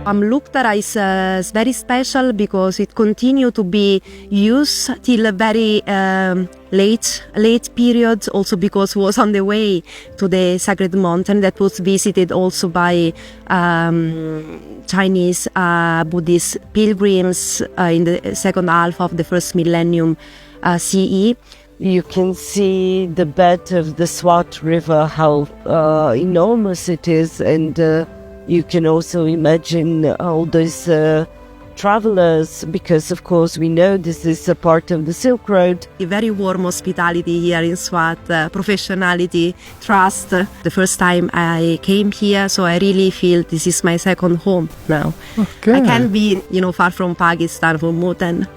Amluk Dara is very special because it continued to be used till a very late period, also because it was on the way to the sacred mountain that was visited also by Chinese Buddhist pilgrims in the second half of the first millennium CE. You can see the bed of the Swat River, how enormous it is, and you can also imagine all those travelers, because of course we know this is a part of the Silk Road. A very warm hospitality here in Swat, professionality, trust. The first time I came here, so I really feel this is my second home now. Okay. I can't be, far from Pakistan for more than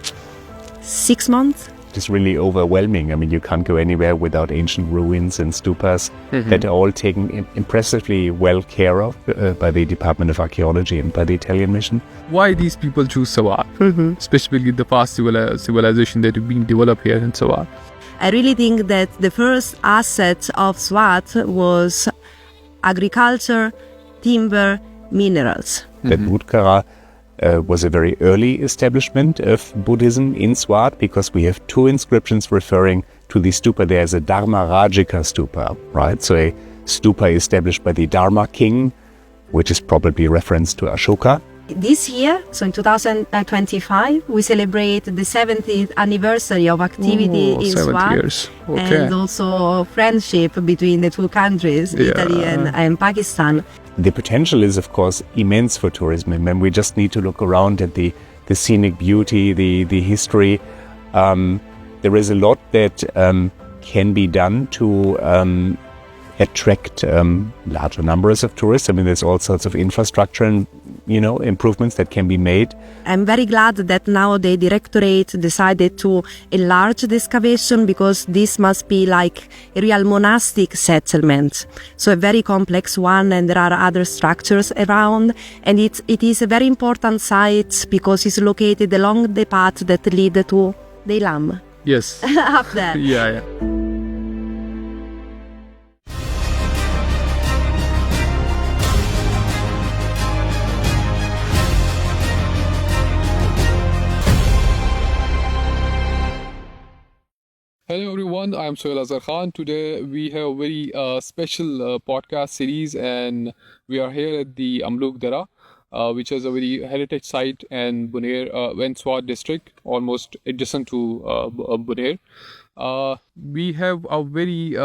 6 months. It's really overwhelming. I mean, you can't go anywhere without ancient ruins and stupas that are all taken impressively well care of by the Department of Archaeology and by the Italian mission. Why these people choose Swat, especially the past civilization that have been developed here in Swat? I really think that the first asset of Swat was agriculture, timber, minerals. That Buddhist was a very early establishment of Buddhism in Swat, because we have 2 inscriptions referring to the stupa. There's a Dharmarajika stupa, right? So a stupa established by the Dharma king, which is probably a reference to Ashoka. This year, so in 2025, we celebrate the 70th anniversary of activity in 70 Swat. years. Okay. And also friendship between the 2 countries, Italy and Pakistan. The potential is, of course, immense for tourism. And we just need to look around at the scenic beauty, the history. There is a lot that can be done to attract larger numbers of tourists. I mean, there's all sorts of infrastructure and, improvements that can be made. I'm very glad that now the directorate decided to enlarge the excavation, because this must be like a real monastic settlement. So a very complex one, and there are other structures around. And it is a very important site because it's located along the path that lead to the Lam. Yes. Up there. Yeah. Hello everyone, I am Sohail Azhar Khan. Today we have a very special podcast series, and we are here at the Amluk Dara, which is a very heritage site in Buner, Swat district, almost adjacent to Buner. We have a very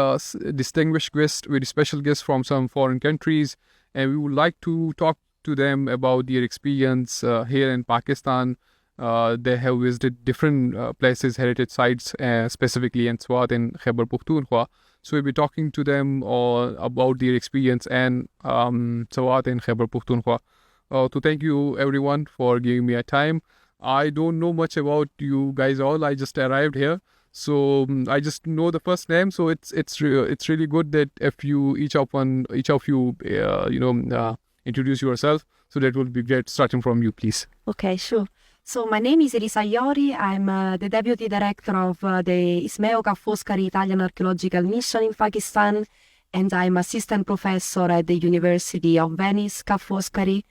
distinguished guest, very special guest from some foreign countries, and we would like to talk to them about their experience here in Pakistan. They have visited different places, heritage sites, specifically in Swat and Khyber Pakhtunkhwa. So we'll be talking to them about their experience and Swat and Khyber Pakhtunkhwa. To thank you everyone for giving me a time. I don't know much about you guys all. I just arrived here, so I just know the first name. So it's really good that if you each of you introduce yourself. So that would be great. Starting from you, please. Okay, sure. So my name is Elisa Iori. I'm the Deputy Director of the Ismeo Foskari Italian Archaeological Mission in Pakistan, and I'm Assistant Professor at the University of Venice, Ca' Foscari,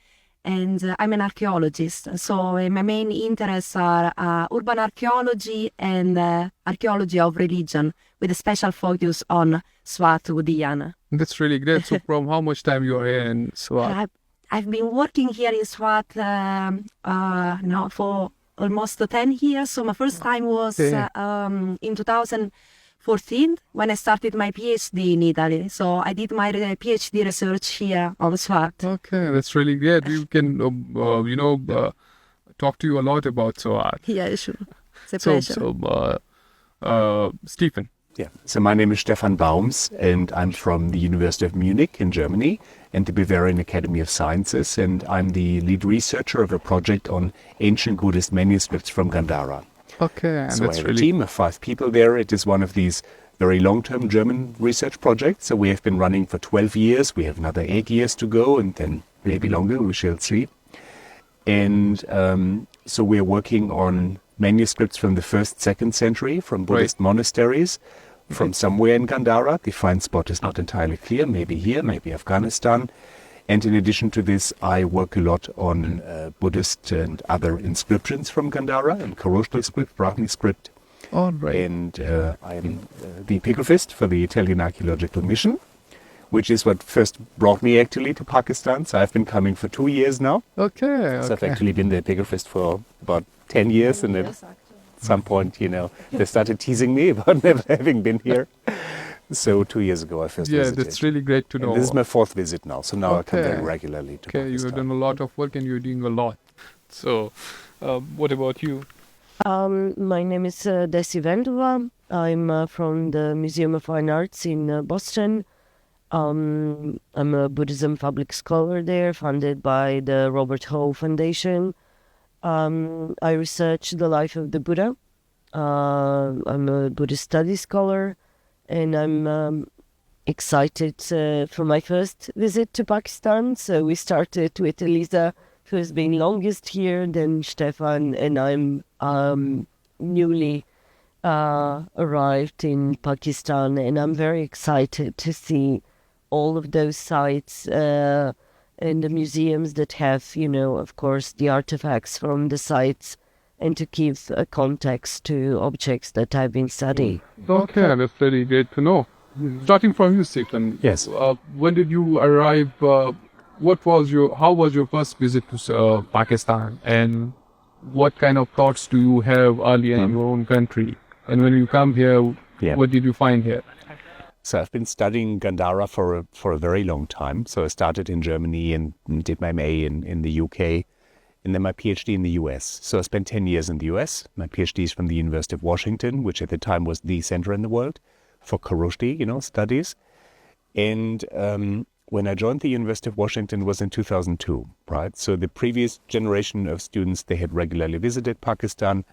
and I'm an archaeologist. So my main interests are urban archaeology and archaeology of religion, with a special focus on Swat Buddhism. That's really great. So from how much time you are here in Swat? I've been working here in Swat now for almost 10 years. So my first time was in 2014 when I started my PhD in Italy. So I did my PhD research here on Swat. Okay, that's really great. We can, talk to you a lot about Swat. Yeah, sure. It's a pleasure. So, Stephen. Yeah. So my name is Stefan Baums, and I'm from the University of Munich in Germany and the Bavarian Academy of Sciences, and I'm the lead researcher of a project on ancient Buddhist manuscripts from Gandhara. Okay, and so that's I have a team of 5 people there. It is one of these very long-term German research projects. So we have been running for 12 years. We have another 8 years to go, and then maybe longer, we shall see. And so we're working on manuscripts from the 1st, 2nd century from Buddhist monasteries from somewhere in Gandhara. The find spot is not entirely clear, maybe here, maybe Afghanistan. And in addition to this, I work a lot on Buddhist and other inscriptions from Gandhara and Kharosthi script, Brahmi script. All right. And I am the epigraphist for the Italian Archaeological Mission, which is what first brought me actually to Pakistan. So I've been coming for 2 years now. Okay. So I've actually been the epigraphist for about 10 years. And at some point, they started teasing me about never having been here. So 2 years ago I first visited. Yeah, that's really great to know. And this is my 4th visit now. So now I come Okay. very regularly to Okay, you Pakistan. have done a lot of work and you're doing a lot. So, what about you? My name is Desi Vendova. I'm from the Museum of Fine Arts in Boston. I'm a Buddhism public scholar there, funded by the Robert Ho Foundation. I research the life of the Buddha. I'm a Buddhist studies scholar, and I'm excited for my first visit to Pakistan. So we started with Elisa, who has been longest here, then Stefan, and I'm newly arrived in Pakistan, and I'm very excited to see all of those sites and the museums that have, of course, the artifacts from the sites, and to give a context to objects that I've been studying. Okay, that's very great to know. Starting from you, Stephen. Yes. When did you arrive? How was your first visit to Pakistan? And what kind of thoughts do you have earlier in your own country? And when you come here, what did you find here? So I've been studying Gandhara for a very long time. So I started in Germany and did my MA in the UK, and then my PhD in the US. So I spent 10 years in the US. My PhD is from the University of Washington, which at the time was the center in the world for Kharosthi, studies. And when I joined the University of Washington was in 2002, right? So the previous generation of students, they had regularly visited Pakistan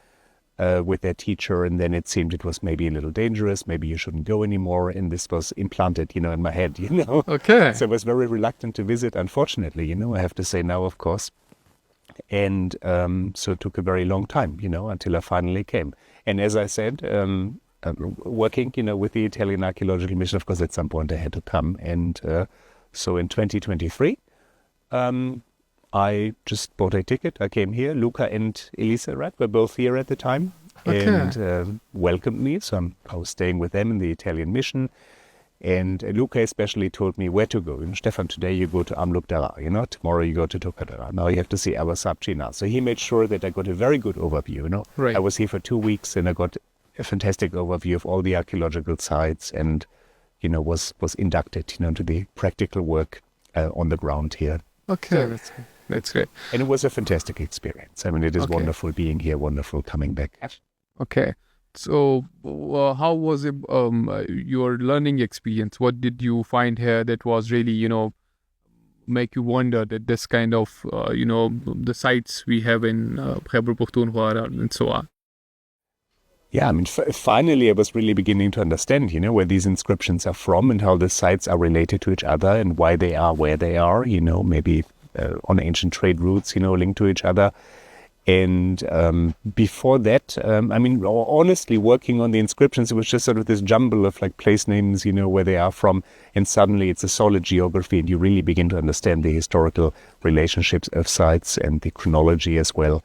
with their teacher, and then it seemed it was maybe a little dangerous, maybe you shouldn't go anymore, and this was implanted, in my head, Okay. So I was very reluctant to visit, unfortunately, I have to say now, of course. And so it took a very long time, until I finally came. And as I said, working, with the Italian Archaeological Mission, of course, at some point I had to come. And so in 2023, I just bought a ticket. I came here. Luca and Elisa, right, were both here at the time and welcomed me. So I was staying with them in the Italian mission. And Luca especially told me where to go. Stefan, today you go to Amluk Dara, tomorrow you go to Tokadara. Now you have to see our Sabchina. So he made sure that I got a very good overview, Right. I was here for 2 weeks and I got a fantastic overview of all the archaeological sites and, was inducted, to the practical work on the ground here. Okay, that's great. And it was a fantastic experience. I mean, it is Okay. wonderful being here, wonderful coming back. Okay. So, how was it, your learning experience? What did you find here that was really, make you wonder that this kind of, the sites we have in Khyber Pakhtunkhwa and so on? Yeah, I mean, finally I was really beginning to understand, where these inscriptions are from and how the sites are related to each other and why they are where they are, maybe on ancient trade routes, linked to each other. And before that, honestly, working on the inscriptions, it was just sort of this jumble of like place names, where they are from. And suddenly it's a solid geography and you really begin to understand the historical relationships of sites and the chronology as well.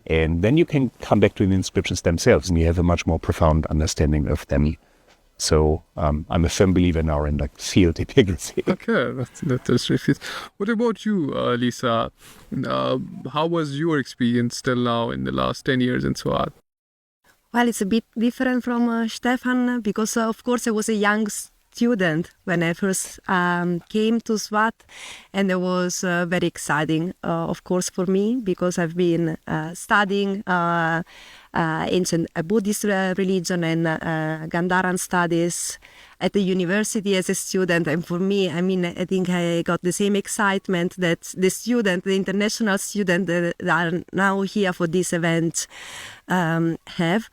And then you can come back to the inscriptions themselves and you have a much more profound understanding of them. So I'm a firm believer now in like field epigraphy. Okay, that's really. What about you, Lisa? How was your experience till now in the last 10 years and so on? Well, it's a bit different from Stefan because, of course, I was a young student when I first came to Swat, and it was very exciting, of course, for me because I've been studying ancient Buddhist religion and Gandharan studies at the university as a student. And for me, I think I got the same excitement that the international student that are now here for this event have.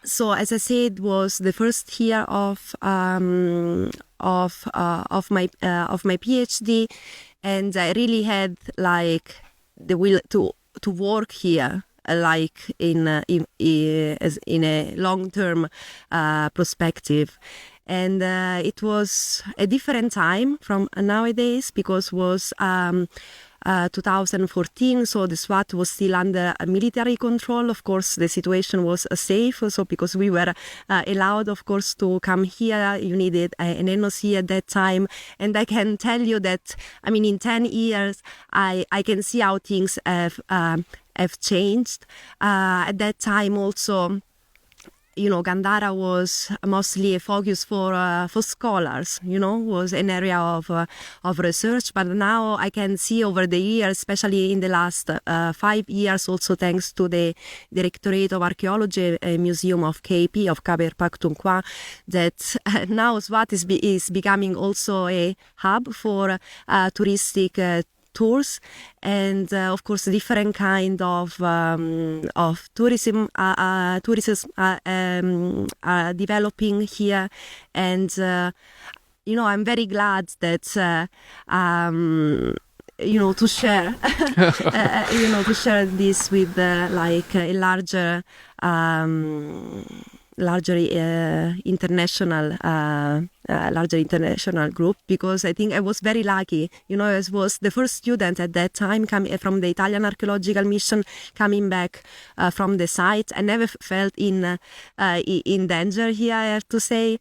So as I said, was the first year of my PhD, and I really had like the will to work here, like in a long-term perspective. And it was a different time from nowadays because was 2014, so the Swat was still under military control. Of course, the situation was safe, so because we were allowed, of course, to come here, you needed an NOC at that time. And I can tell you that, I mean, in 10 years, I can see how things have changed. At that time also, Gandhara was mostly a focus for scholars, was an area of research. But now I can see over the years, especially in the last 5 years, also thanks to the Directorate of Archaeology Museum of KP, of Khyber Pakhtunkhwa, that now Swat is becoming also a hub for touristic tours, and of course different kind of tourism are developing here, and I'm very glad that to share to share this with like a larger international group, because I think I was very lucky. I was the first student at that time coming from the Italian Archaeological Mission, coming back from the site. I never felt in danger here, I have to say,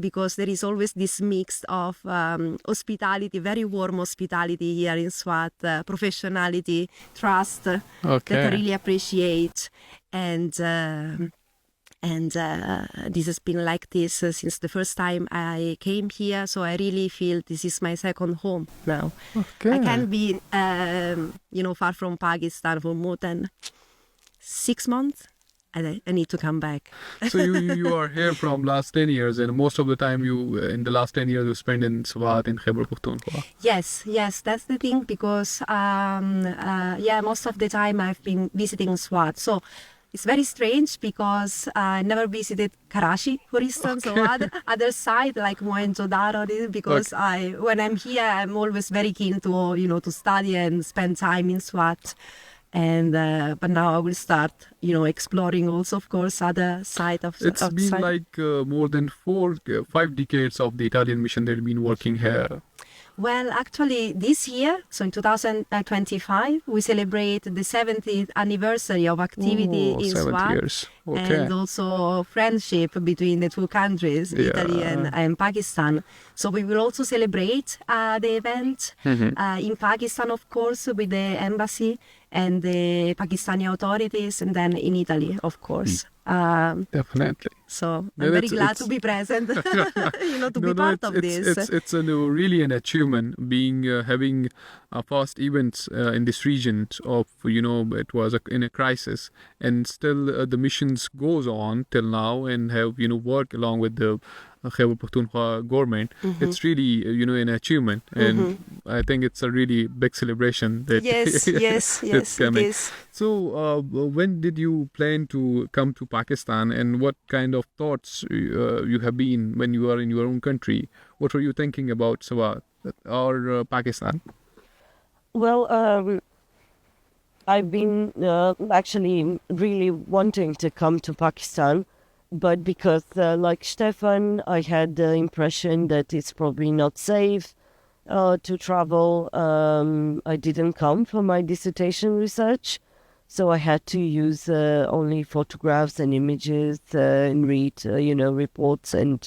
because there is always this mix of hospitality, very warm hospitality here in Swat, professionality, trust, that I really appreciate. And this has been like this since the first time I came here. So I really feel this is my second home now. Okay. I can't be, far from Pakistan for more than 6 months. I need to come back. So you are here from last 10 years, and most of the time in the last 10 years you spent in Swat, in Khyber Pakhtunkhwa. Yes, that's the thing, because most of the time I've been visiting Swat. So it's very strange because I never visited Karachi, for instance, or other side like Mohenjo-daro, because when I'm here, I'm always very keen to to study and spend time in Swat. And but now I will start, exploring also, of course, other side of. It's been like more than 5 decades of the Italian mission that have been working here. Well, actually, this year, so in 2025, we celebrate the 70th anniversary of activity in 70 Swat. years. Okay. And also friendship between the two countries, Italy and Pakistan. So we will also celebrate the event in Pakistan, of course, with the embassy and the Pakistani authorities, and then in Italy, of course. Definitely. So I'm very glad to be present, to be part of this. It's really an achievement having past events in this region of, it was in a crisis, and still the missions goes on till now, and have, work along with the Khyber Pakhtunkhwa government. It's really, an achievement, and I think it's a really big celebration that yes, coming. it is. So when did you plan to come to Pakistan, and what kind of thoughts you have been when you are in your own country? What were you thinking about Swat or Pakistan? Well, I've been actually really wanting to come to Pakistan, but because like Stefan, I had the impression that it's probably not safe to travel. I didn't come for my dissertation research, so I had to use only photographs and images and read, reports. And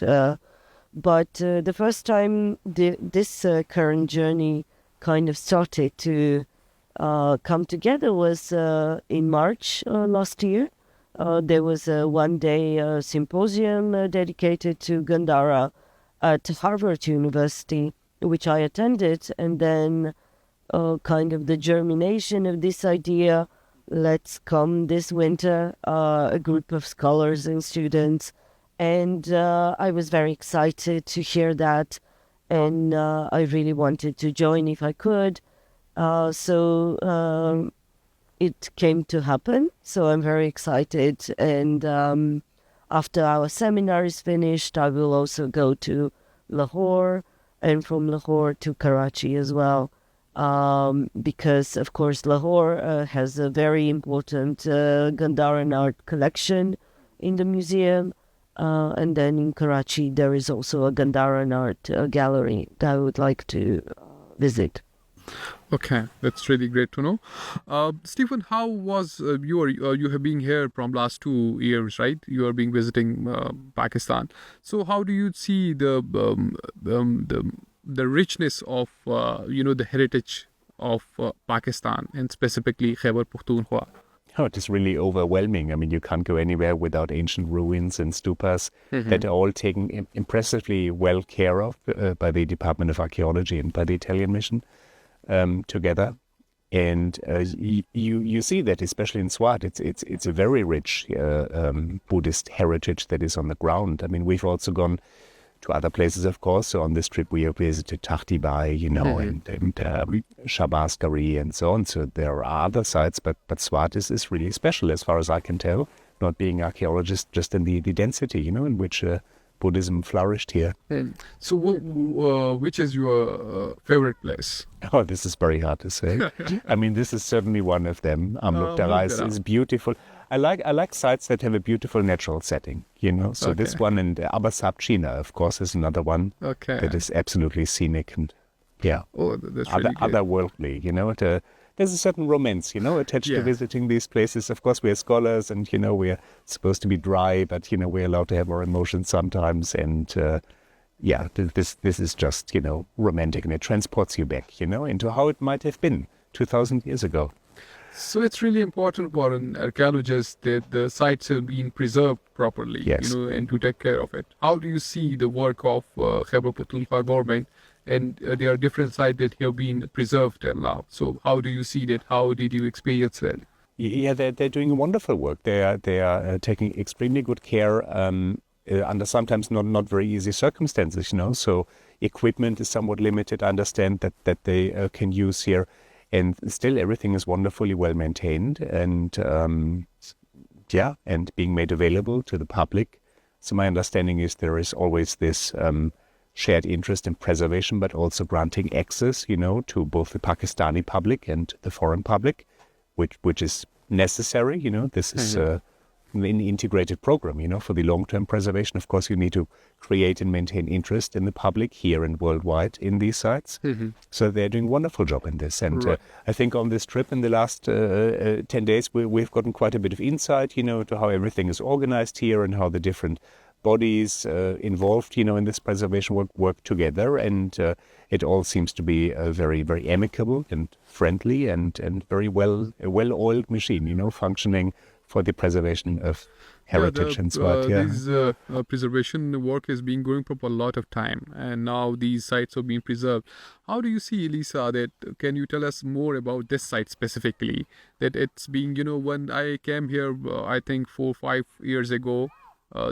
but the first time this current journey kind of started to come together was in March last year. There was a one-day symposium dedicated to Gandhara at Harvard University, which I attended, and then kind of the germination of this idea, let's come this winter, a group of scholars and students, and I was very excited to hear that, and I really wanted to join if I could. So it came to happen, so I'm very excited. And after our seminar is finished, I will also go to Lahore, and from Lahore to Karachi as well, because, of course, Lahore has a very important Gandharan art collection in the museum, And then in Karachi, there is also a Gandhara art gallery that I would like to visit. Okay, that's really great to know. Stephen, how was you have been here from last 2 years, right? You are being visiting Pakistan. So how do you see the richness of the heritage of Pakistan and specifically Khyber Pakhtunkhwa? Oh, it is really overwhelming. I mean, you can't go anywhere without ancient ruins and stupas that are all taken impressively well care of by the Department of Archaeology and by the Italian mission together. And you see that, especially in Swat, it's a very rich Buddhist heritage that is on the ground. I mean, we've also gone to other places, of course. So on this trip, we have visited Takhti Bai, and Shabaskari and so on. So there are other sites, but Swat is really special as far as I can tell, not being archaeologist, just in the density, in which Buddhism flourished here. So which is your favorite place? Oh, this is very hard to say. I mean, this is certainly one of them. Amluk Dara is beautiful. I like sites that have a beautiful natural setting, So this one and Abasab China, of course, is another one that is absolutely scenic and, Oh, that's really great. otherworldly, there's a certain romance, attached to visiting these places. Of course, we are scholars and, we are supposed to be dry, but, we're allowed to have our emotions sometimes. And, this is just, romantic, and it transports you back, into how it might have been 2,000 years ago. So it's really important for an archaeologist that the sites have been preserved properly, Yes. And to take care of it. How do you see the work of Khyber Pakhtunkhwa government? And there are different sites that have been preserved till now. So how do you see that? How did you experience that? Yeah, they're doing wonderful work. They are taking extremely good care under sometimes not very easy circumstances, So equipment is somewhat limited. I understand that they can use here. And still everything is wonderfully well maintained and and being made available to the public. So my understanding is there is always this shared interest in preservation, but also granting access, to both the Pakistani public and the foreign public, which is necessary. This is an integrated program, for the long-term preservation. Of course, you need to create and maintain interest in the public here and worldwide in these sites. So they're doing a wonderful job in this. And I think on this trip in the last 10 days, we've gotten quite a bit of insight, to how everything is organized here and how the different bodies involved, in this preservation work together. And it all seems to be a very, very amicable and friendly and very well-oiled machine, functioning for the preservation of heritage and Swat. This preservation work has been going for a lot of time, and now these sites are being preserved. How do you see, Lisa, that can you tell us more about this site specifically? That it's being, when I came here, I think 4 or 5 years ago,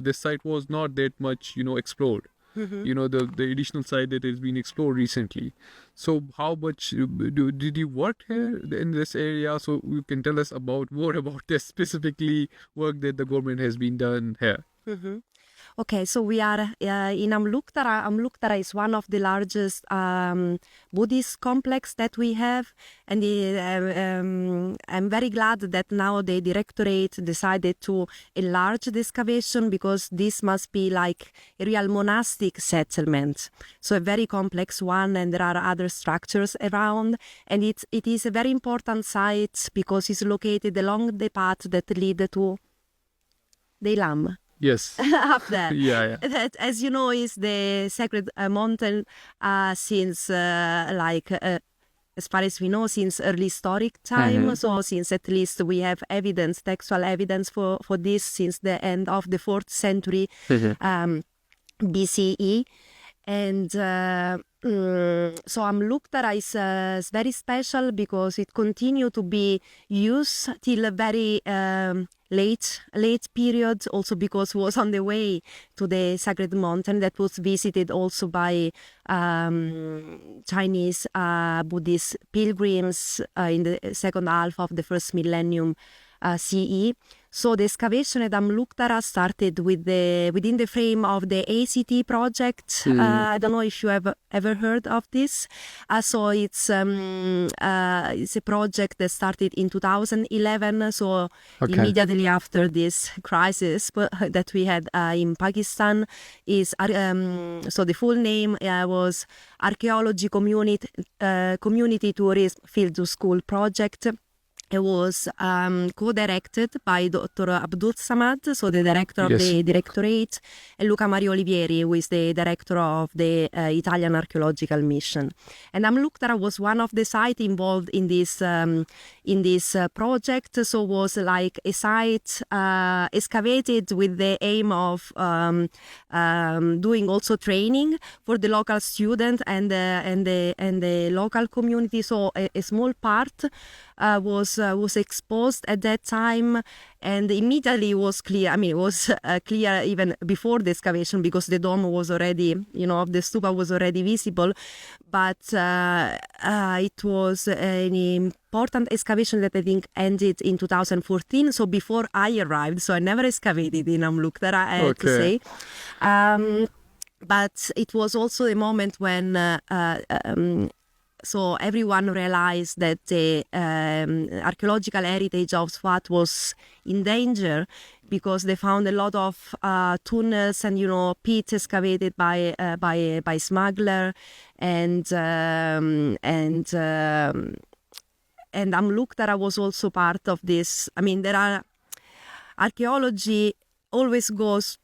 this site was not that much, explored. The additional site that has been explored recently. So how much did you work here in this area? So you can tell us more about this specifically work that the government has been done here. Okay, so we are in Amluk Dara. Amluk Dara is one of the largest Buddhist complex that we have, and I'm very glad that now the directorate decided to enlarge the excavation, because this must be like a real monastic settlement. So a very complex one, and there are other structures around, and it is a very important site because it's located along the path that lead to the Lam. Yes. Up there. Yeah. That, as you know, is the sacred mountain since as far as we know, since early historic time. So since at least we have evidence, textual evidence for this since the end of the 4th century BCE. And so Amluk Dara is very special because it continued to be used till a very late period, also because it was on the way to the sacred mountain that was visited also by Chinese Buddhist pilgrims in the second half of the first millennium CE. So the excavation at Amluk Dara started within the frame of the ACT project. I don't know if you have ever heard of this. So it's a project that started in 2011. So immediately after this crisis that we had in Pakistan, so the full name was Archaeology Community Tourism Field to School Project. It was co-directed by Dr. Abdul Samad, so the director of the directorate, and Luca Mario Olivieri, who is the director of the Italian Archaeological Mission. And Amluk Dara was one of the sites involved in this project. So it was like a site excavated with the aim of doing also training for the local student and the local community. So a small part was exposed at that time, and immediately was clear. I mean, it was clear even before the excavation, because the dome was already, of the stupa was already visible. But it was an important excavation that I think ended in 2014. So before I arrived, so I never excavated in Amluk Dara, I have to say. But it was also a moment when so everyone realized that the archaeological heritage of Swat was in danger, because they found a lot of tunnels and pits excavated by smuggler, and Amluk Dara was also part of this. I mean, archaeology always goes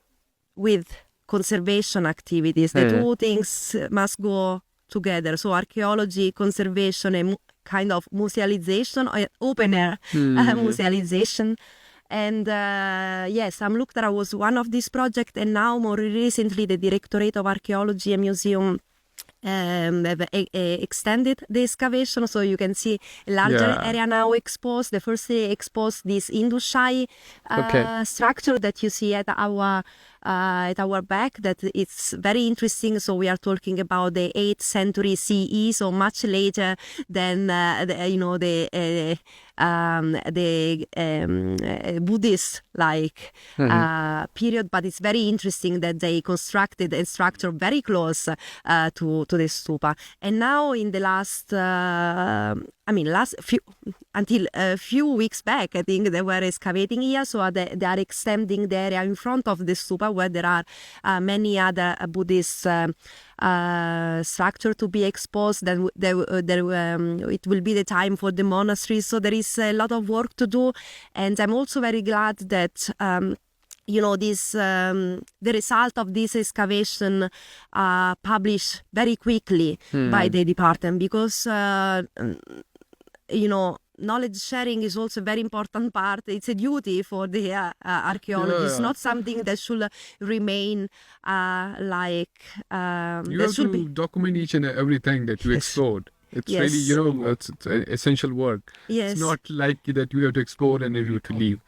with conservation activities. The two things must go together. So archaeology, conservation, and kind of musealization, or open air musealization. And yes, Amluk Dara was one of these projects, and now more recently the Directorate of Archaeology and Museum have extended the excavation, so you can see a larger area now exposed. The first day exposed this Indushai structure that you see at our back, that it's very interesting. So we are talking about the 8th century CE, so much later than the Buddhist period, but it's very interesting that they constructed a structure very close to the stupa. And now in the until a few weeks back, I think they were excavating here, so they are extending the area in front of the stupa, where there are many other Buddhist structure to be exposed. Then it will be the time for the monasteries. So there is a lot of work to do, and I'm also very glad that the result of this excavation published very quickly by the department, because knowledge sharing is also a very important part. It's a duty for the archaeologists, not something that should remain you have to document each and everything that you explored. It's really, it's essential work. Yes. It's not like that you have to explore and then you have to leave.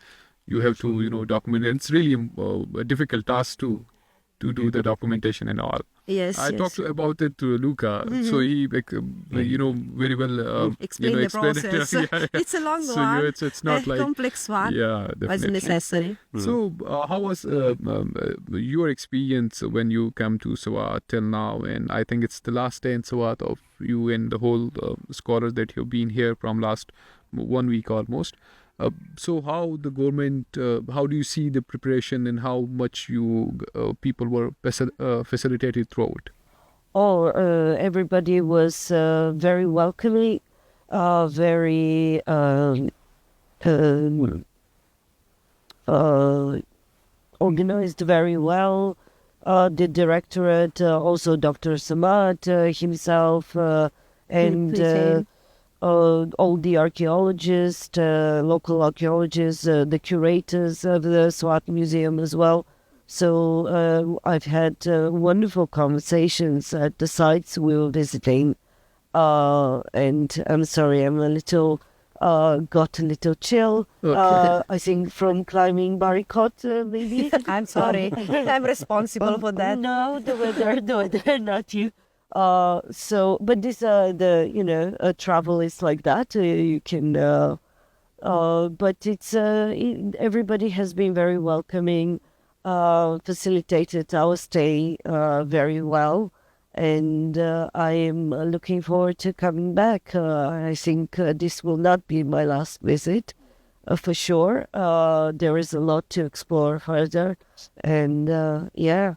You have to document it. It's really a difficult task to do the documentation and all. Yes, I talked about it to Luca, so he, very well explained the process. It's a long one. It's not like complex one. Yeah, definitely. Was necessary. So, how was your experience when you come to Swat till now? And I think it's the last day in Swat of you and the whole scholars that have been here from last 1 week almost. So how the government, how do you see the preparation, and how much people were facilitated throughout? Everybody was very welcoming, very organized very well. The directorate, also Dr. Samad himself, and all the archaeologists, local archaeologists, the curators of the Swat Museum as well. So I've had wonderful conversations at the sites we were visiting. And I'm sorry, I'm a little, got a little chill. Okay. I think from climbing barricade, maybe. I'm sorry. I'm responsible for that. No, the weather, not you. But this, travel is like that. You can But everybody has been very welcoming, facilitated our stay very well. And I am looking forward to coming back. I think this will not be my last visit, for sure. There is a lot to explore further. And yeah.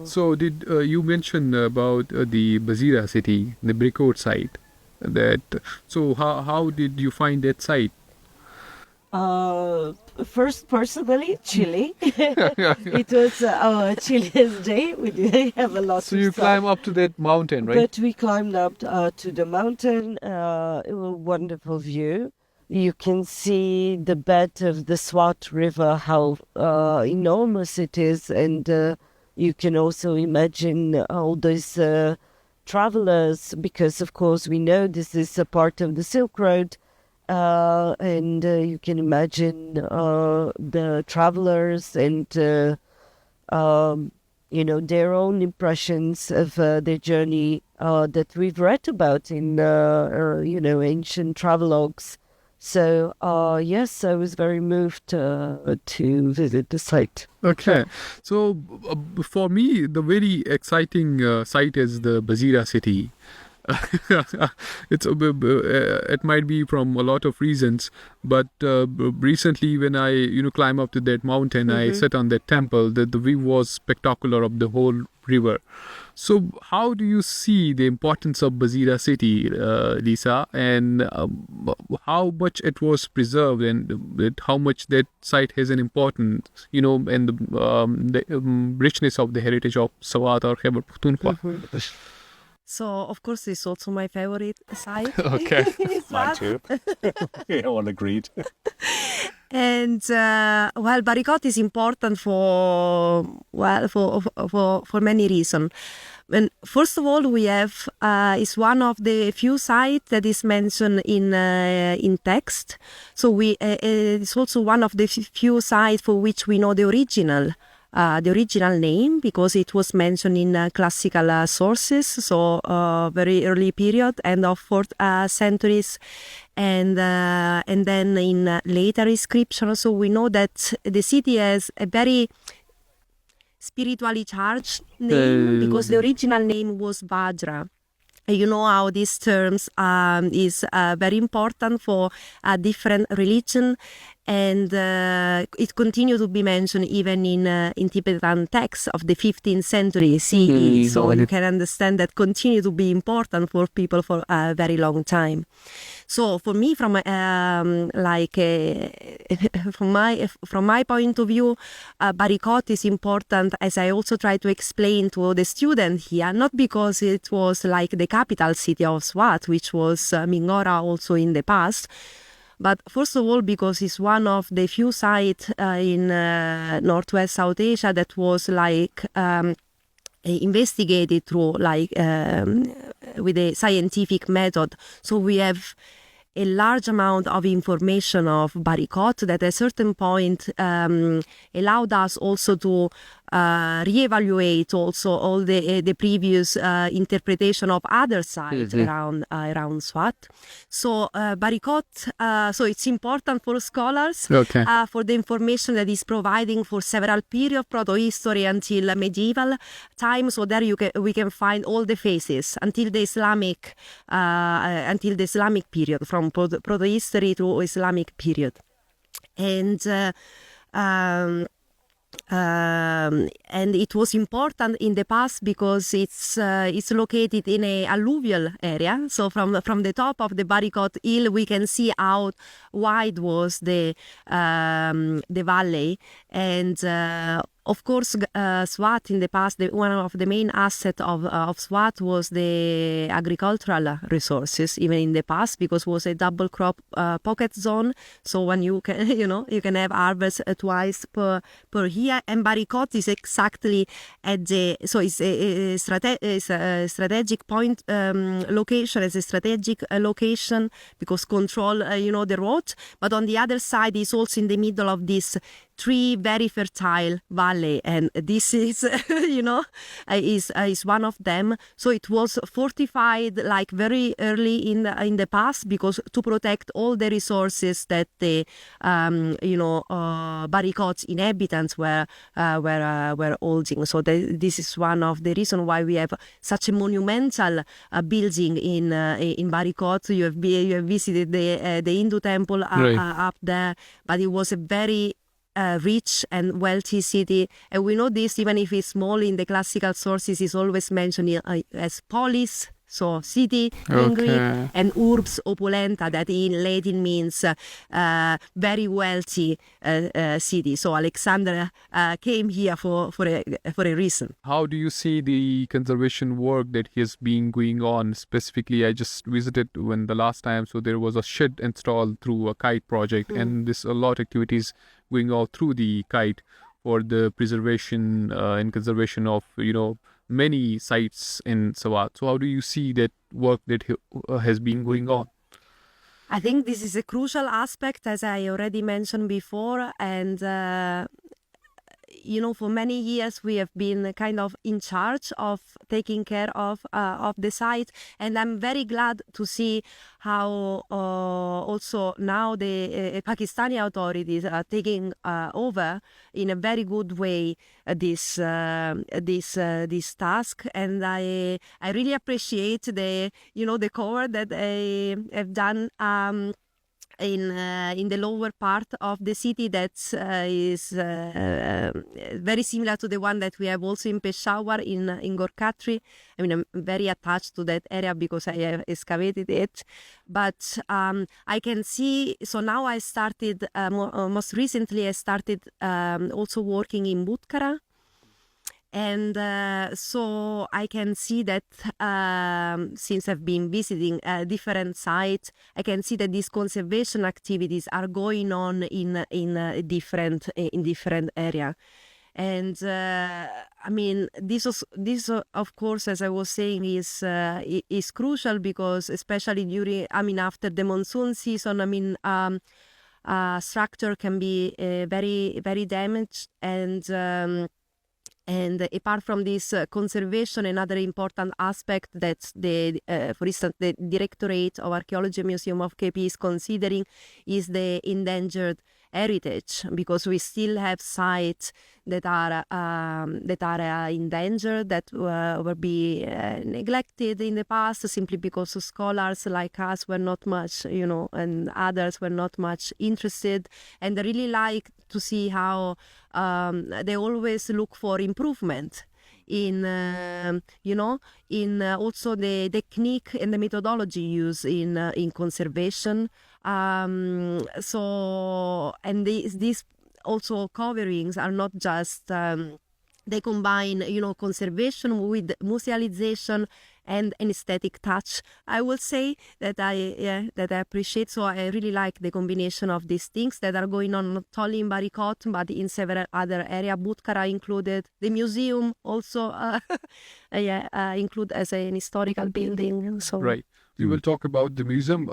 So did you mention about the Basira city, the Bricote site? So how did you find that site? First, personally, Chile. It was our Chilean day. We didn't have a lot. So of you stuff. climb up to that mountain, right? But we climbed up to the mountain. It was a wonderful view. You can see the bed of the Swat River, how enormous it is, and you can also imagine all those travelers, because of course we know this is a part of the Silk Road. And you can imagine the travelers and, their own impressions of their journey that we've read about in, ancient travelogues. So, yes, I was very moved to visit the site. Okay. So for me, the very exciting site is the Basira city. It might be from a lot of reasons, but recently when I climb up to that mountain, I sat on that temple. The view was spectacular of the whole river. So how do you see the importance of Basira city, Lisa, and how much it was preserved, and how much that site has an importance, and the richness of the heritage of Swat or Khyber Pakhtunkhwa? So, of course, it's also my favorite site. Okay. Mine too. We all agreed. And Barikot is important for many reasons. And first of all, we have is one of the few sites that is mentioned in text. So it's also one of the few sites for which we know the original name, because it was mentioned in classical sources, so very early period, end of 4th centuries, and then in later inscription. So we know that the city has a very spiritually charged name, because the original name was Vajra. You know how these terms is very important for a different religion, and it continued to be mentioned even in Tibetan texts of the 15th century CE. So you can understand that continue to be important for people for a very long time. So for me, from my point of view, Barikot is important, as I also try to explain to the student here, not because it was like the capital city of Swat, which was Mingora also in the past, but first of all because it's one of the few sites in Northwest South Asia that was investigated through with a scientific method. So we have a large amount of information of Barikot that at a certain point allowed us also to reevaluate also all the previous interpretation of other sites around Swat. So Barikot, so it's important for scholars, for the information that is providing for several periods, proto-history until medieval time. So there we can find all the phases until the Islamic period, from proto-history to Islamic period, and it was important in the past because it's located in a alluvial area. So from the top of the Barikot hill, we can see how wide was the valley, and of course, Swat in the past, one of the main assets of Swat was the agricultural resources, even in the past, because it was a double crop pocket zone. So when you can, you can have harvest twice per year. And Barikot is exactly at it's a strategic point location, as a strategic location, because control, the road. But on the other side, it's also in the middle of this three very fertile valley, and this is is one of them. So it was fortified like very early in the past, because to protect all the resources that the Barikot's inhabitants were holding. So this is one of the reasons why we have such a monumental building in Barikot. You have visited the Hindu temple up there, but it was a very rich and wealthy city, and we know this even if it's small. In the classical sources, is always mentioned as polis, so city in Greek, and urbs opulenta, that in Latin means very wealthy city. So Alexander came here for a reason. How do you see the conservation work that has been going on? Specifically, I just visited when the last time, so there was a shed installed through a kite project, and there's a lot of activities going on through the kite for the preservation and conservation of many sites in Swat. So how do you see that work that has been going on? I think this is a crucial aspect, as I already mentioned before, and for many years we have been kind of in charge of taking care of the site, and I'm very glad to see how also now the Pakistani authorities are taking over in a very good way this task, and I really appreciate the cover that they have done in the lower part of the city, that is very similar to the one that we have also in Peshawar in Gorkatri. I mean, I'm very attached to that area because I have excavated it. But I can see, so now I started, most recently I started also working in Butkara. And so I can see that since I've been visiting different sites, I can see that these conservation activities are going on in different area. And I mean, this of course, as I was saying, is crucial, because especially during, after the monsoon season, structure can be very, very damaged, and apart from this conservation, another important aspect that for instance, the Directorate of Archaeology Museum of KP is considering is the endangered heritage, because we still have sites that are endangered, that were be neglected in the past, simply because scholars like us were not much, and others were not much interested. And I really like to see how they always look for improvement in also the technique and the methodology used in conservation. So, and these also coverings are not just they combine conservation with musealization and an aesthetic touch. I will say that I appreciate. So I really like the combination of these things that are going on not only in Barikot but in several other areas, Butkara included. The museum also include as an historical building. So Right. We will talk about the museum.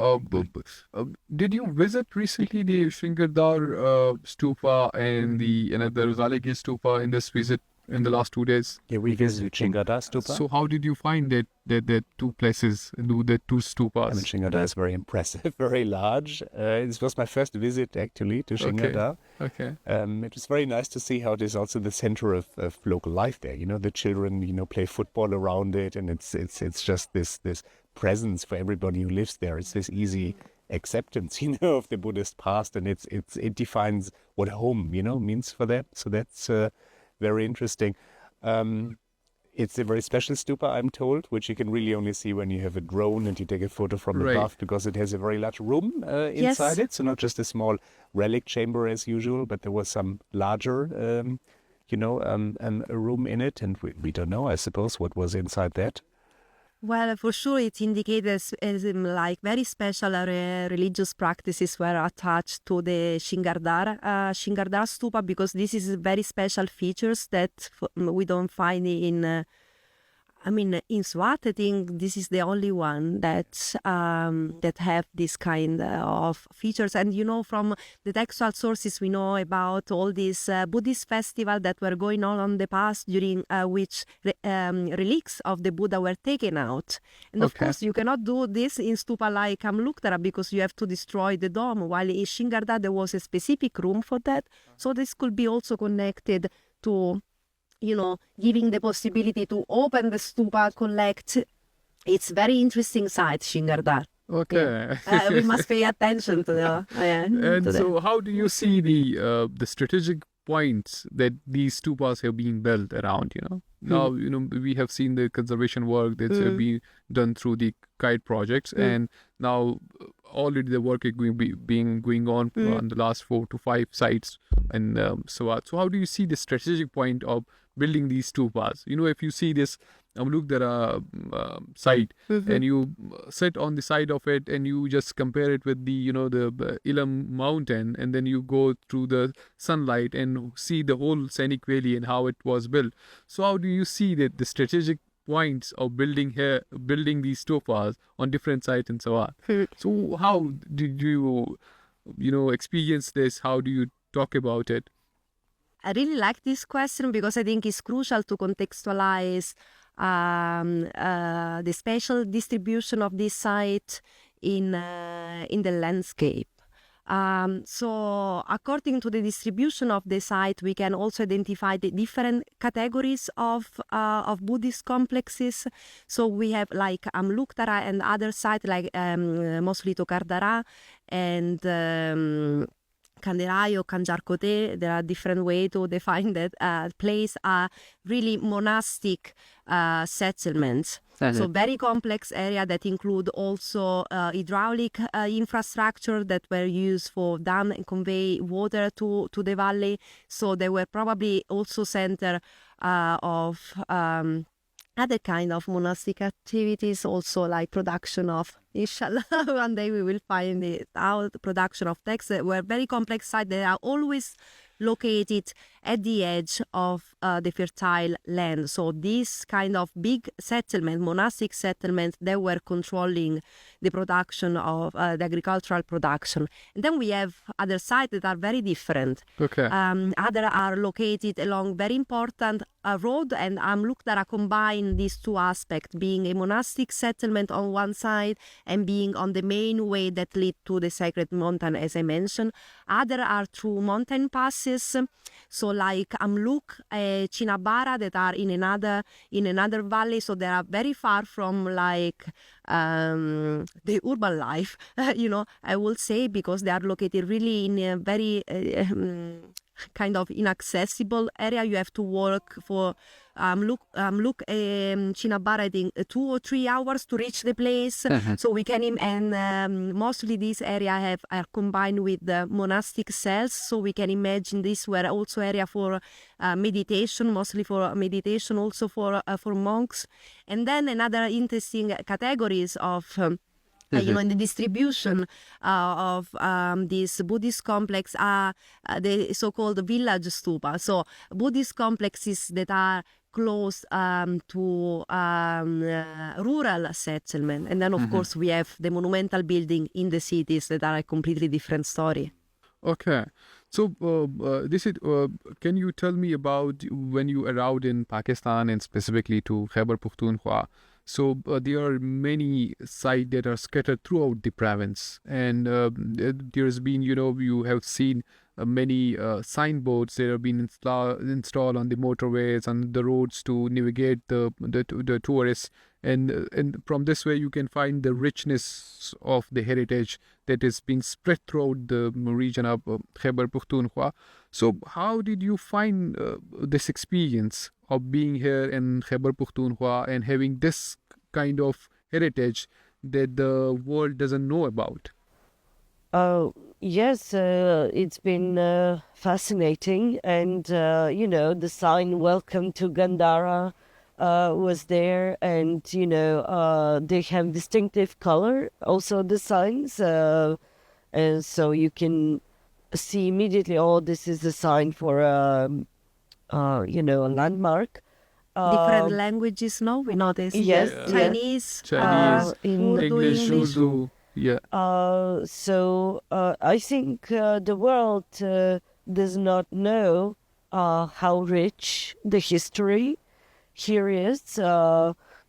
Did you visit recently the Gandhara Stupa and the another Zalagi Stupa in this visit in the last 2 days? Yeah, we visited Gandhara Stupa. So how did you find that two places, the two stupas? I mean, Gandhara is very impressive, very large. This was my first visit actually to Gandhara. Okay. It was very nice to see how it is also the center of local life there. The children, play football around it, and it's just this presence for everybody who lives there. It's this easy acceptance, of the Buddhist past, and it defines what home, means for them. So that's very interesting. It's a very special stupa, I'm told, which you can really only see when you have a drone and you take a photo from above, because it has a very large room inside it. So not just a small relic chamber as usual, but there was some larger, a room in it, and we don't know, I suppose, what was inside that. Well, for sure, it indicates as like very special religious practices were attached to the Gandhara Stupa, because this is very special features that we don't find in I mean, in Swat, I think this is the only one that have this kind of features. And from the textual sources, we know about all these Buddhist festivals that were going on in the past, during which relics of the Buddha were taken out. And of course, you cannot do this in stupa like Amluk Dara because you have to destroy the dome. While in Shingarda there was a specific room for that, so this could be also connected to giving the possibility to open the stupa, collect. It's very interesting site, Shingarda. Okay. Yeah. We must pay attention to the. And so, how do you see the strategic points that these stupas have been built around? Now we have seen the conservation work that's been done through the kite projects, and now already the work is going on the last 4 to 5 sites, and so how do you see the strategic point of building these stupas? If you see this Amluk Dara site and you sit on the side of it and you just compare it with the the Ilam mountain, and then you go through the sunlight and see the whole scenic valley and how it was built. So how do you see that the strategic points of building these stupas on different sites and so on? So how did you experience this? How do you talk about it? I really like this question because I think it's crucial to contextualize the spatial distribution of this site in the landscape. So according to the distribution of the site, we can also identify the different categories of Buddhist complexes. So we have like Amluk Dara and other sites like mostly Tokardara and Kanderai or Kanjarkote. There are different ways to define that place are really monastic settlements. So very complex area that include also hydraulic infrastructure that were used for dam and convey water to the valley. So they were probably also center of other kind of monastic activities, also like production of, inshallah, one day we will find it out, production of texts that were very complex sites. They are always located at the edge of the fertile land. So this kind of big settlement, monastic settlement, they were controlling the production of the agricultural production. And then we have other sites that are very different. Okay. Other are located along very important road, and Amluk Dara combine these two aspects, being a monastic settlement on one side and being on the main way that lead to the sacred mountain, as I mentioned. Other are through mountain passes, so like Amluk, Chinabara, that are in another valley, so they are very far from like the urban life, I will say, because they are located really in a very kind of inaccessible area. You have to walk for Chinabara, I think 2 or 3 hours to reach the place. So we can and mostly this area are combined with the monastic cells. So we can imagine this were also area for meditation, mostly for meditation, also for monks. And then another interesting categories of in the distribution of this Buddhist complex are the so-called village stupa. So Buddhist complexes that are close to rural settlement. And then, of course, we have the monumental building in the cities that are a completely different story. Okay. So, can you tell me about when you arrived in Pakistan and specifically to Khyber Pakhtunkhwa? So there are many sites that are scattered throughout the province, and there's been, you have seen many signboards that have been installed on the motorways and the roads to navigate the tourists, and from this way you can find the richness of the heritage that is being spread throughout the region of Khyber Pakhtunkhwa. So how did you find this experience of being here in Khyber Pakhtunkhwa and having this kind of heritage that the world doesn't know about? Yes, it's been fascinating, and the sign "Welcome to Gandhara" was there, and they have distinctive color. Also, the signs, and so you can see immediately, oh, this is a sign for a landmark. Different languages, no? We noticed. Yes, Yeah. Chinese, Chinese, in Urdu, English, English. Urdu. Yeah. So I think the world does not know how rich the history here is.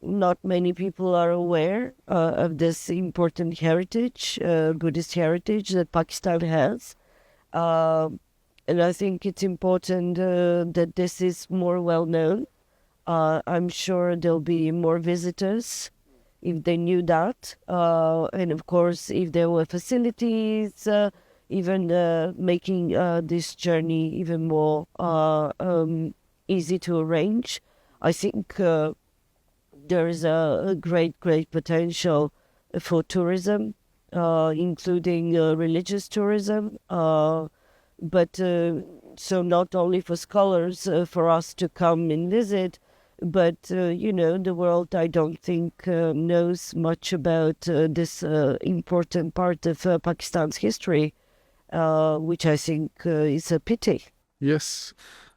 Not many people are aware of this important heritage, Buddhist heritage that Pakistan has. And I think it's important that this is more well known. I'm sure there'll be more visitors if they knew that. And of course, if there were facilities, even making this journey even more easy to arrange. I think there is a great potential for tourism, including religious tourism. But so not only for scholars, for us to come and visit, but the world, I don't think knows much about this important part of Pakistan's history, which I think is a pity. Yes,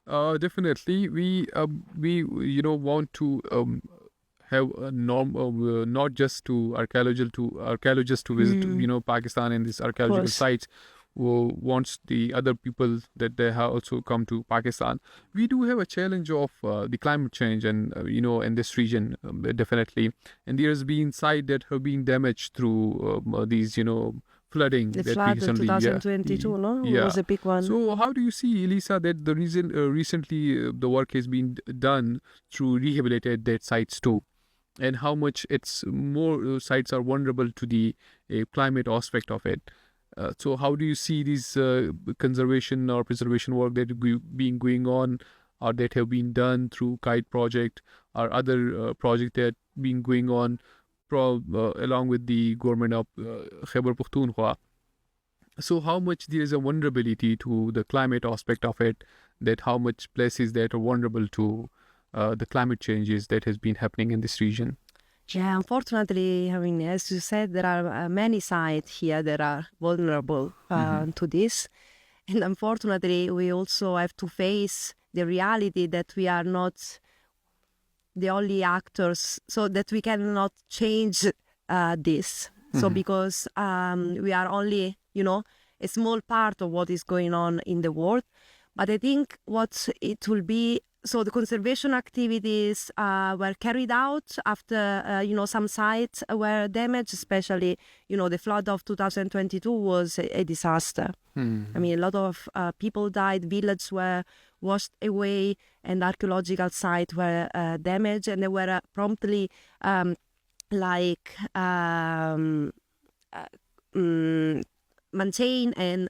definitely. We want to have a norm not just to archaeologists to visit Pakistan and these archaeological course. sites. Who wants the other people that they have also come to Pakistan. We do have a challenge of the climate change and in this region definitely, and there's been sites that have been damaged through these flooding The that flood we of recently 2022, no? Was a big one. So how do you see, Elisa, that the reason recently the work has been done through rehabilitate that sites too, and how much it's more sites are vulnerable to the climate aspect of it. So how do you see these conservation or preservation work that being going on, or that have been done through Kite project or other project that been going on along with the government of Khyber Pakhtunkhwa? So how much there is a vulnerability to the climate aspect of it, that how much places that are vulnerable to the climate changes that has been happening in this region? Yeah, unfortunately, I mean, as you said, there are many sites here that are vulnerable to this. And unfortunately, we also have to face the reality that we are not the only actors, so that we cannot change this. So because we are only, a small part of what is going on in the world. But I think what it will be, so the conservation activities were carried out after, some sites were damaged, especially, the flood of 2022 was a disaster. I mean, a lot of people died, villages were washed away, and archaeological sites were damaged, and they were promptly maintained and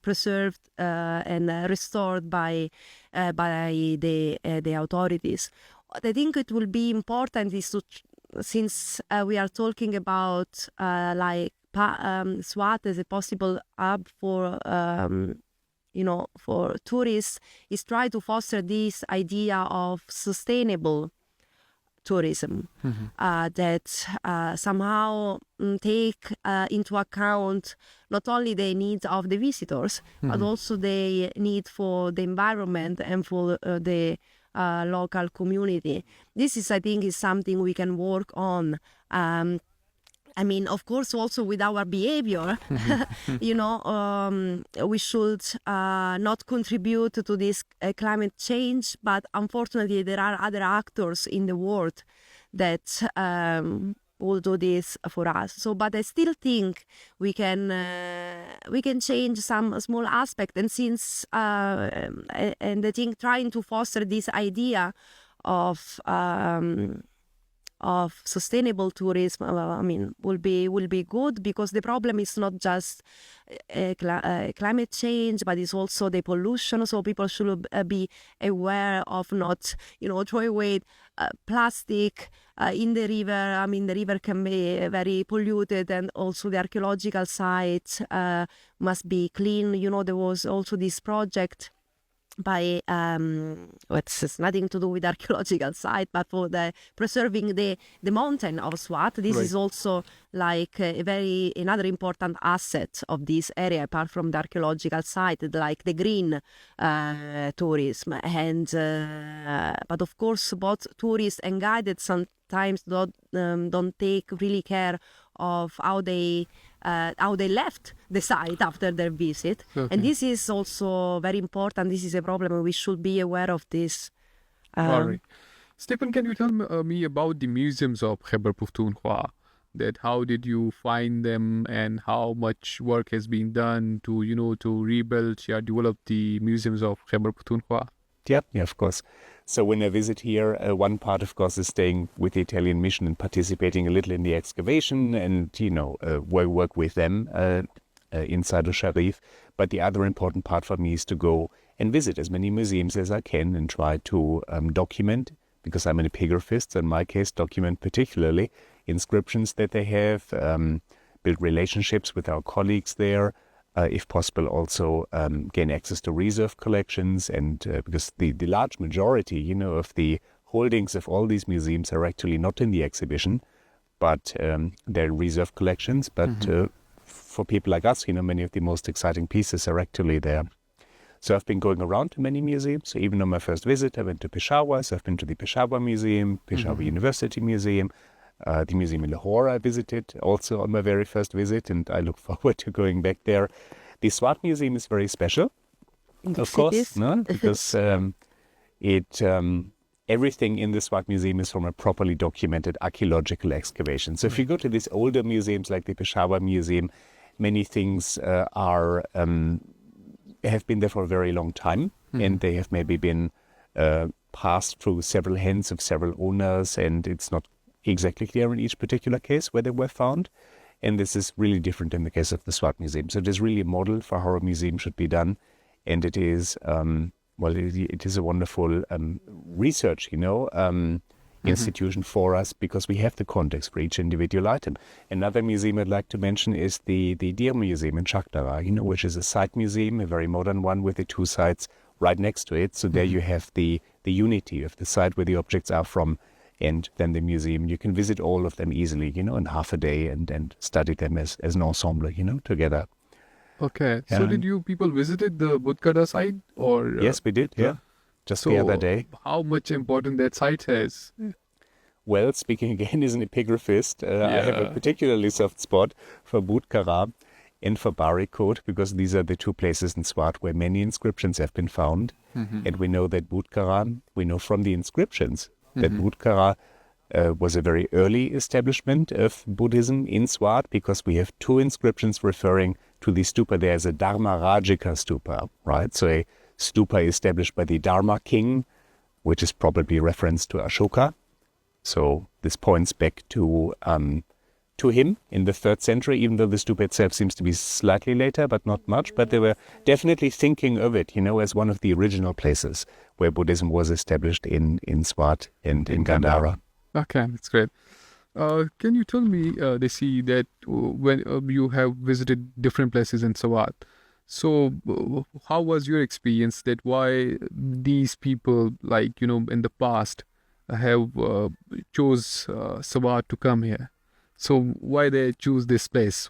preserved and restored by the authorities. What I think it will be important is to, since we are talking about Swat as a possible hub for for tourists, is try to foster this idea of sustainable tourism that somehow take into account not only the needs of the visitors, but also the need for the environment and for the local community. This is, I think, is something we can work on. I mean, of course, also with our behavior, we should not contribute to this climate change, but unfortunately there are other actors in the world that will do this for us. So, but I still think we can change some small aspect, and since and I think trying to foster this idea of sustainable tourism, I mean, will be good, because the problem is not just climate change, but it's also the pollution. So people should be aware of not, throw away plastic in the river. I mean, the river can be very polluted, and also the archaeological sites must be clean. There was also this project it's nothing to do with archaeological site, but for the preserving the mountain of Swat. This Right. is also like another important asset of this area, apart from the archaeological site, like the green tourism. And but of course, both tourists and guided sometimes don't take really care of how they left the site after their visit. Okay. And this is also very important. This is a problem, and we should be aware of this. All right. Stephen, can you tell me about the museums of Khyber Pakhtunkhwa? That how did you find them, and how much work has been done to to rebuild or develop the museums of Khyber Pakhtunkhwa? Yeah, of course. So when I visit here, one part, of course, is staying with the Italian mission and participating a little in the excavation and, work with them inside the Sharif. But the other important part for me is to go and visit as many museums as I can and try to document, because I'm an epigraphist, so in my case, document particularly inscriptions that they have, build relationships with our colleagues there, if possible, also gain access to reserve collections, and because the large majority, of the holdings of all these museums are actually not in the exhibition, but they're reserve collections. But for people like us, many of the most exciting pieces are actually there. So I've been going around to many museums. So even on my first visit, I went to Peshawar. So I've been to the Peshawar Museum, Peshawar University Museum, the museum in Lahore I visited also on my very first visit, and I look forward to going back there. The Swat Museum is very special, of course, no? Because everything in the Swat Museum is from a properly documented archaeological excavation. So if you go to these older museums like the Peshawar Museum, many things have been there for a very long time, and they have maybe been passed through several hands of several owners, and it's not exactly clear in each particular case where they were found. And this is really different in the case of the Swat Museum. So it is really a model for how a museum should be done. And it is, it is a wonderful research, institution for us, because we have the context for each individual item. Another museum I'd like to mention is the Deer Museum in Gandhara, which is a site museum, a very modern one with the two sites right next to it. So there you have the unity of the site where the objects are from, and then the museum. You can visit all of them easily, in half a day, and study them as an ensemble, together. Okay. So did you people visited the Budhgada site, or? Yes, we did. Yeah. Just the other day. How much important that site has? Well, speaking again as an epigraphist, I have a particularly soft spot for Budhgara and for Barikot, because these are the two places in Swat where many inscriptions have been found. And we know that Budhgara, we know from the inscriptions that Budhgara was a very early establishment of Buddhism in Swat, because we have two inscriptions referring to the stupa. There's a Dharmarajika stupa, right? So a stupa established by the Dharma king, which is probably a reference to Ashoka. So this points back to him in the 3rd century, even though the stupa itself seems to be slightly later, but not much. But they were definitely thinking of it, as one of the original places where Buddhism was established in Swat and in Gandhara. Okay, that's great. Can you tell me, Desi, that when you have visited different places in Swat, so how was your experience, that why these people, like, in the past have chose Swat to come here? So why they choose this place?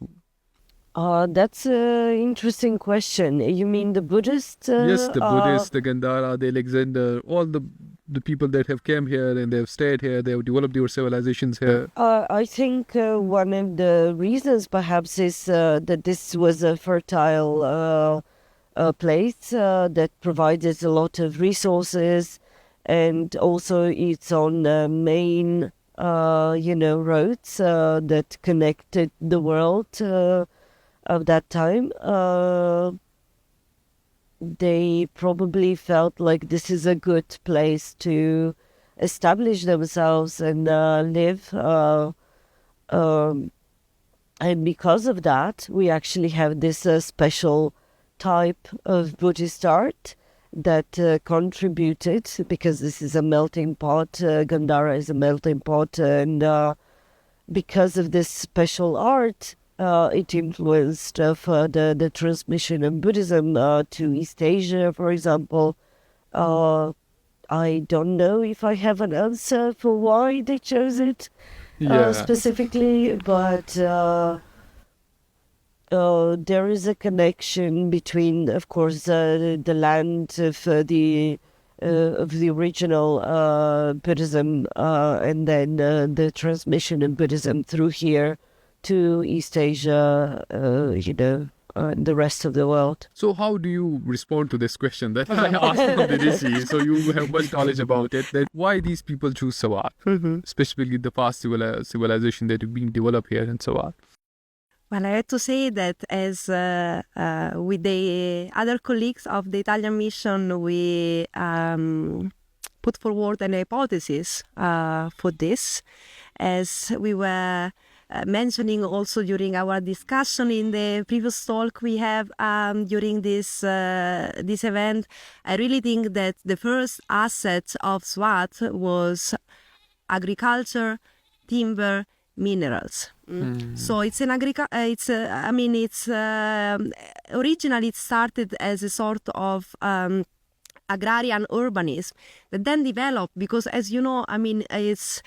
That's an interesting question. You mean the Buddhists? Yes, the Buddhists, the Gandhara, the Alexander, all the people that have come here and they have stayed here, they have developed their civilizations here. I think one of the reasons perhaps is that this was a fertile place that provided a lot of resources, and also its own main roads that connected the world of that time. They probably felt like this is a good place to establish themselves and live. And because of that, we actually have this special type of Buddhist art that contributed, because this is a melting pot. Gandhara is a melting pot, and because of this special art, it influenced further the transmission of Buddhism to East Asia, for example, I don't know if I have an answer for why they chose it specifically, but there is a connection between, of course, the land of the original Buddhism and then the transmission of Buddhism through here to East Asia, and the rest of the world. So how do you respond to this question that I asked from the Rishi? So you have much knowledge about it. That why these people choose Swat, specifically the past civilization that is being developed here in Swat? Well, I have to say that as with the other colleagues of the Italian mission, we put forward an hypothesis for this, as we were mentioning also during our discussion in the previous talk we have during this event. I really think that the first asset of Swat was agriculture, timber, minerals. So it's an originally it started as a sort of agrarian urbanism that then developed because, as you know, it's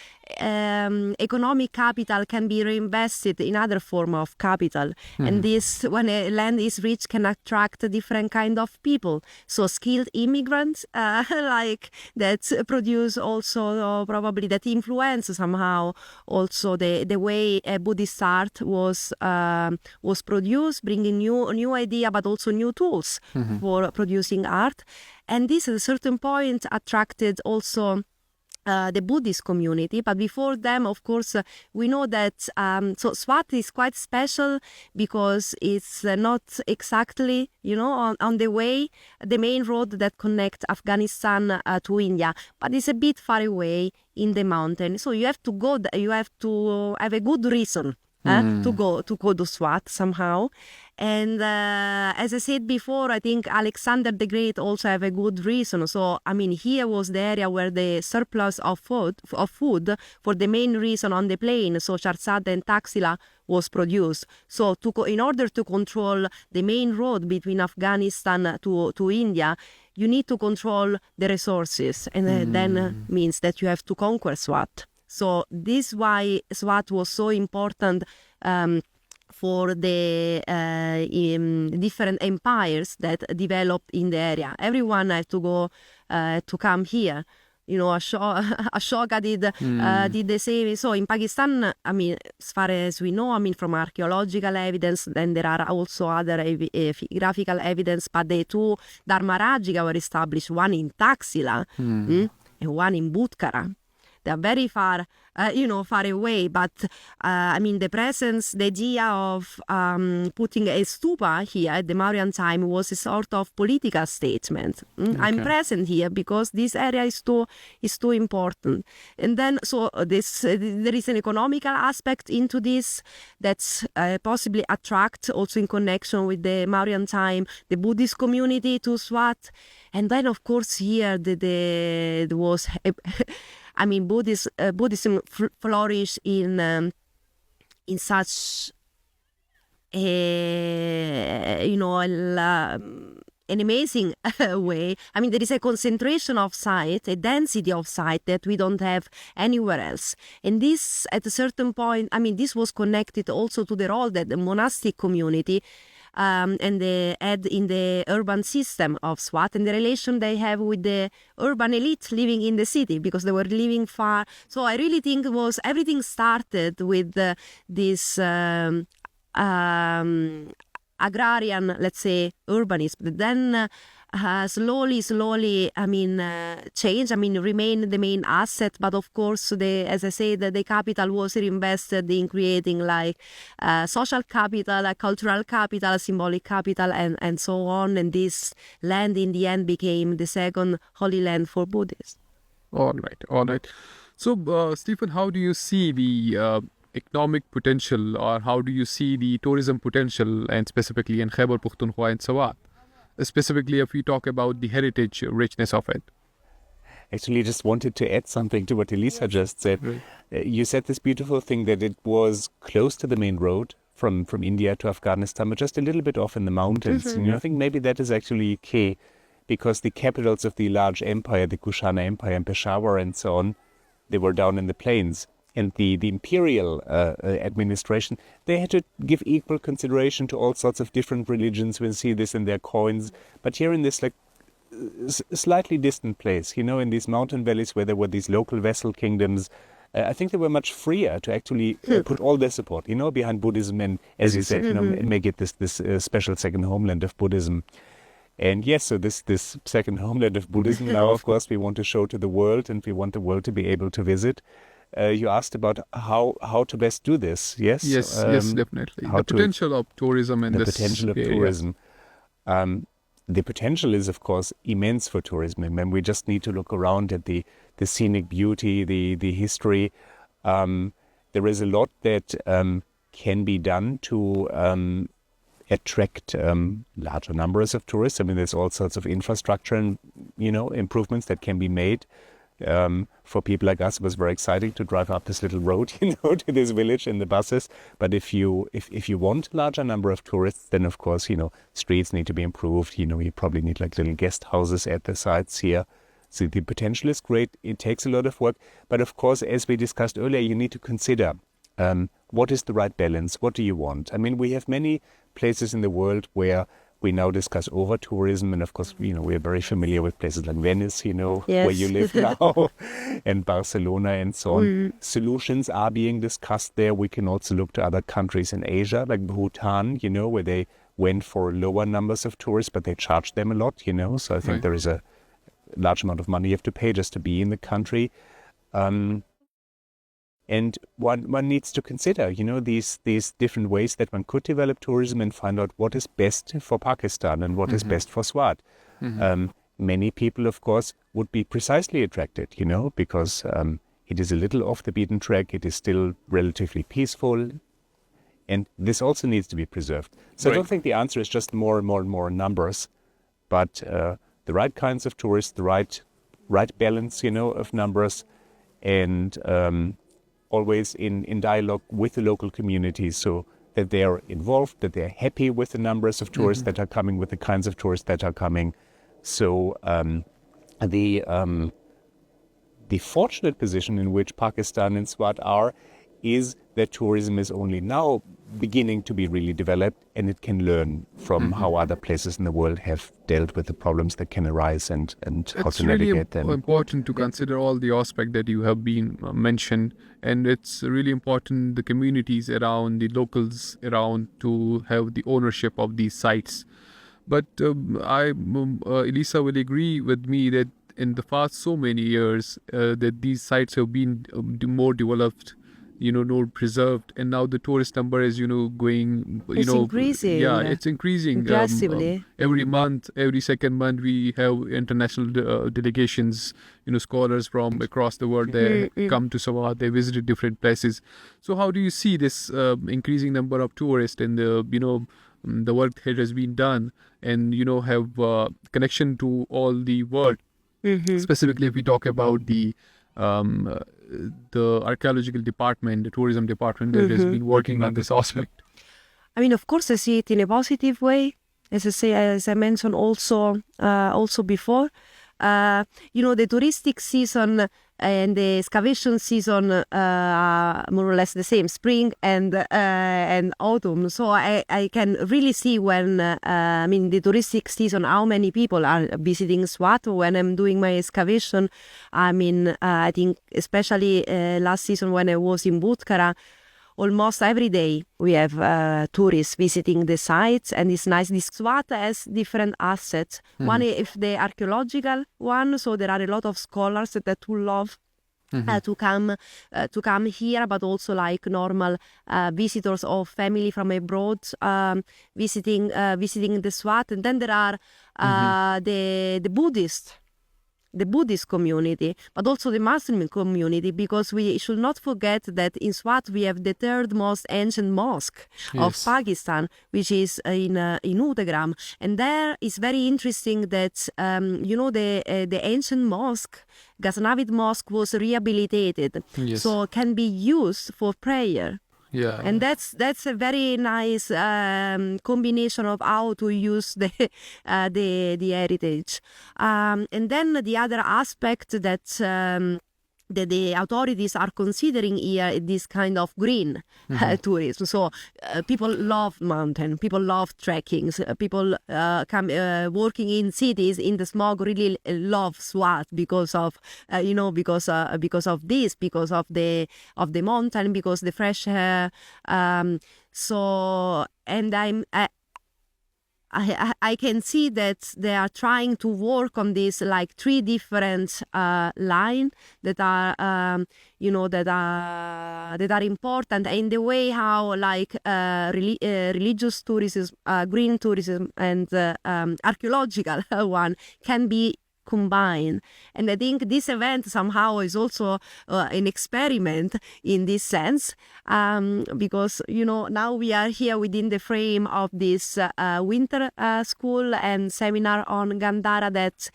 economic capital can be reinvested in other form of capital, and this, when a land is rich, can attract a different kind of people. So skilled immigrants, like that, produce also probably that influence somehow also the way Buddhist art was produced, bringing new idea but also new tools for producing art. And this at a certain point attracted also the Buddhist community. But before them, of course, we know that so Swat is quite special because it's not exactly, on the way, the main road that connects Afghanistan to India, but it's a bit far away in the mountain. So you have to go, you have to have a good reason to go to Swat somehow. And as I said before, I think Alexander the Great also have a good reason. So here was the area where the surplus of food for the main reason on the plain, so Charsad and Taxila, was produced. So in order to control the main road between Afghanistan to India, you need to control the resources, and then means that you have to conquer Swat. So this is why Swat was so important for the different empires that developed in the area. Everyone had to go to come here. Ashoka did the same. So in Pakistan, as far as we know, from archaeological evidence, then there are also other graphical evidence, but the two Dharmarajika were established, one in Taxila and one in Butkara. They are very far, far away. But, the presence, the idea of putting a stupa here at the Mauryan time was a sort of political statement. Okay. I'm present here because this area is too important. And then, so there is an economical aspect into this that's possibly attract, also in connection with the Mauryan time, the Buddhist community to Swat. And then, of course, here there was... Buddhism flourished in such an amazing way. There is a concentration of site, a density of site that we don't have anywhere else. And this, at a certain point, this was connected also to the role that the monastic community and they had in the urban system of Swat and the relation they have with the urban elite living in the city because they were living far. So I really think everything started with this agrarian, let's say, urbanism. But then slowly, change. Remain the main asset, but of course, as I said, the capital was reinvested in creating social capital, cultural capital, symbolic capital, and so on. And this land, in the end, became the second holy land for Buddhists. All right. So, Stephen, how do you see the economic potential, or how do you see the tourism potential, and specifically in Khyber Pakhtunkhwa and Swat? Specifically, if we talk about the heritage richness of it. Actually, just wanted to add something to what Elisa just said. Right. You said this beautiful thing that it was close to the main road from India to Afghanistan, but just a little bit off in the mountains. I think maybe that is actually key, because the capitals of the large empire, the Kushana Empire and Peshawar and so on, they were down in the plains. And the imperial administration, they had to give equal consideration to all sorts of different religions. We see this in their coins. But here in this slightly distant place, in these mountain valleys where there were these local vassal kingdoms, I think they were much freer to actually put all their support, behind Buddhism and, as you said, make it this special second homeland of Buddhism. And yes, so this second homeland of Buddhism now, of course, we want to show to the world, and we want the world to be able to visit. You asked about how to best do this, yes? Yes, definitely. The potential of tourism in this area. Tourism. The potential is, of course, immense for tourism. And we just need to look around at the scenic beauty, the history. There is a lot that can be done to attract larger numbers of tourists. I mean, there's all sorts of infrastructure and, improvements that can be made. For people like us, it was very exciting to drive up this little road, to this village in the buses. But if you want a larger number of tourists, then of course, streets need to be improved. You probably need like little guest houses at the sites here. So the potential is great. It takes a lot of work. But of course, as we discussed earlier, you need to consider what is the right balance? What do you want? I mean, we have many places in the world where we now discuss over-tourism, and of course, we are very familiar with places like Venice, Yes. where you live now, and Barcelona and so on. Solutions are being discussed there. We can also look to other countries in Asia, like Bhutan, where they went for lower numbers of tourists, but they charged them a lot, So I think there is a large amount of money you have to pay just to be in the country. And one needs to consider, these different ways that one could develop tourism and find out what is best for Pakistan and what is best for Swat. Many people, of course, would be precisely attracted, because it is a little off the beaten track. It is still relatively peaceful. And this also needs to be preserved. So I don't think the answer is just more and more and more numbers, but the right kinds of tourists, the right balance, of numbers, and always in dialogue with the local communities, so that they are involved, that they're happy with the numbers of tourists that are coming, with the kinds of tourists that are coming. So the fortunate position in which Pakistan and Swat are is that tourism is only now beginning to be really developed, and it can learn from how other places in the world have dealt with the problems that can arise and how to navigate them. It's really important to consider all the aspects that you have been mentioned, and it's really important the communities around, the locals around, to have the ownership of these sites. But Elisa will agree with me that in the past so many years that these sites have been more developed, more preserved, and now the tourist number is going increasing. It's increasing aggressively. Every month, every second month we have international delegations, scholars from across the world. They come to Swat, they visit different places. So how do you see this increasing number of tourists and the work that has been done, and have connection to all the world? Specifically, if we talk about the archaeological department, the tourism department that has been working on this aspect. I mean, of course, I see it in a positive way. As I mentioned also before, the touristic season and the excavation season are more or less the same, spring and autumn. So I can really see when the touristic season, how many people are visiting Swat when I'm doing my excavation. I think especially last season when I was in Butkara, almost every day we have tourists visiting the sites, and it's nice. This Swat has different assets. One is the archaeological one, so there are a lot of scholars that will love to come here, but also like normal visitors or family from abroad visiting the Swat. And then there are the Buddhist community, but also the Muslim community, because we should not forget that in Swat we have the third most ancient mosque of Pakistan, which is in Udagram. And there is very interesting that the ancient mosque, Ghaznavid mosque, was rehabilitated, so can be used for prayer. Yeah. And that's a very nice combination of how to use the heritage. And then the other aspect that the authorities are considering here is this kind of green tourism. So people love mountain, people love trekking, people come working in cities in the smog really love Swat because of because of this, because of the mountain, because the fresh air. So and I can see that they are trying to work on this like 3 different lines that are that are important in the way how like religious tourism, green tourism, and archaeological one can be combined. And I think this event somehow is also an experiment in this sense, because now we are here within the frame of this winter school and seminar on Gandhara that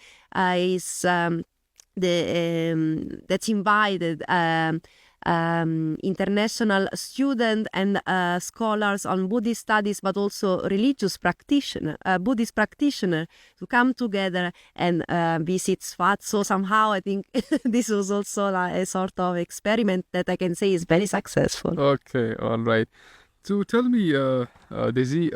is that's invited international students and scholars on Buddhist studies, but also religious practitioner, Buddhist practitioner, to come together and visit Swat. So somehow I think this was also like a sort of experiment that I can say is very successful. Okay, all right. So tell me, Daisy,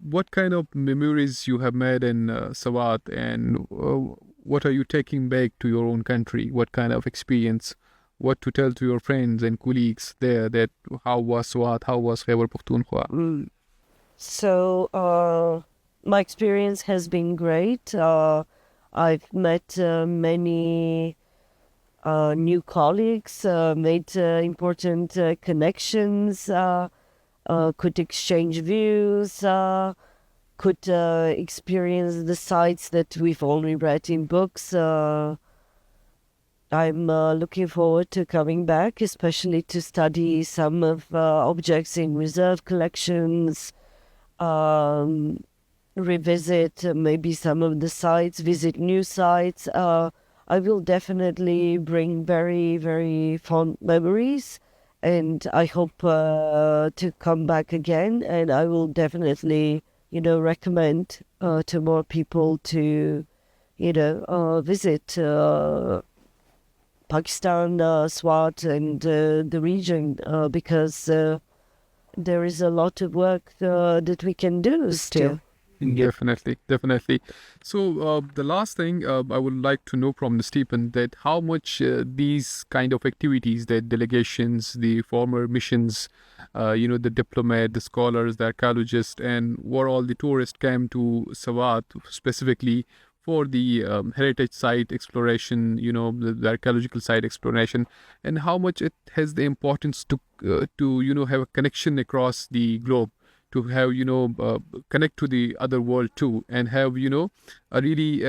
what kind of memories you have made in Swat, and what are you taking back to your own country? What kind of experience? What to tell to your friends and colleagues there, that how was Swat, how was Khyber Pakhtunkhwa? So my experience has been great. I've met many new colleagues, made important connections, could exchange views, could experience the sites that we've only read in books. I'm looking forward to coming back, especially to study some of objects in reserve collections, revisit maybe some of the sites, visit new sites. I will definitely bring very, very fond memories, and I hope to come back again. And I will definitely, recommend to more people to, visit Pakistan, Swat, and the region, because there is a lot of work that we can do still. Definitely. So the last thing I would like to know from the Stephen, that how much these kind of activities, that delegations, the former missions, the diplomat, the scholars, the archaeologists, and what all the tourists came to Swat specifically for the heritage site exploration, the archaeological site exploration, and how much it has the importance to have a connection across the globe, to have connect to the other world too, and have a really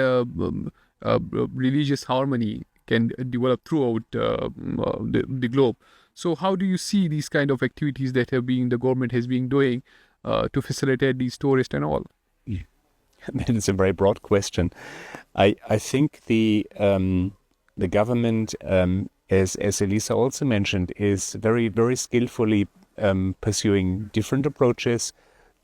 religious harmony can develop throughout the globe. So how do you see these kind of activities that the government has been doing to facilitate these tourists and all? That is a very broad question. I think the government, as Elisa also mentioned, is very, very skillfully pursuing different approaches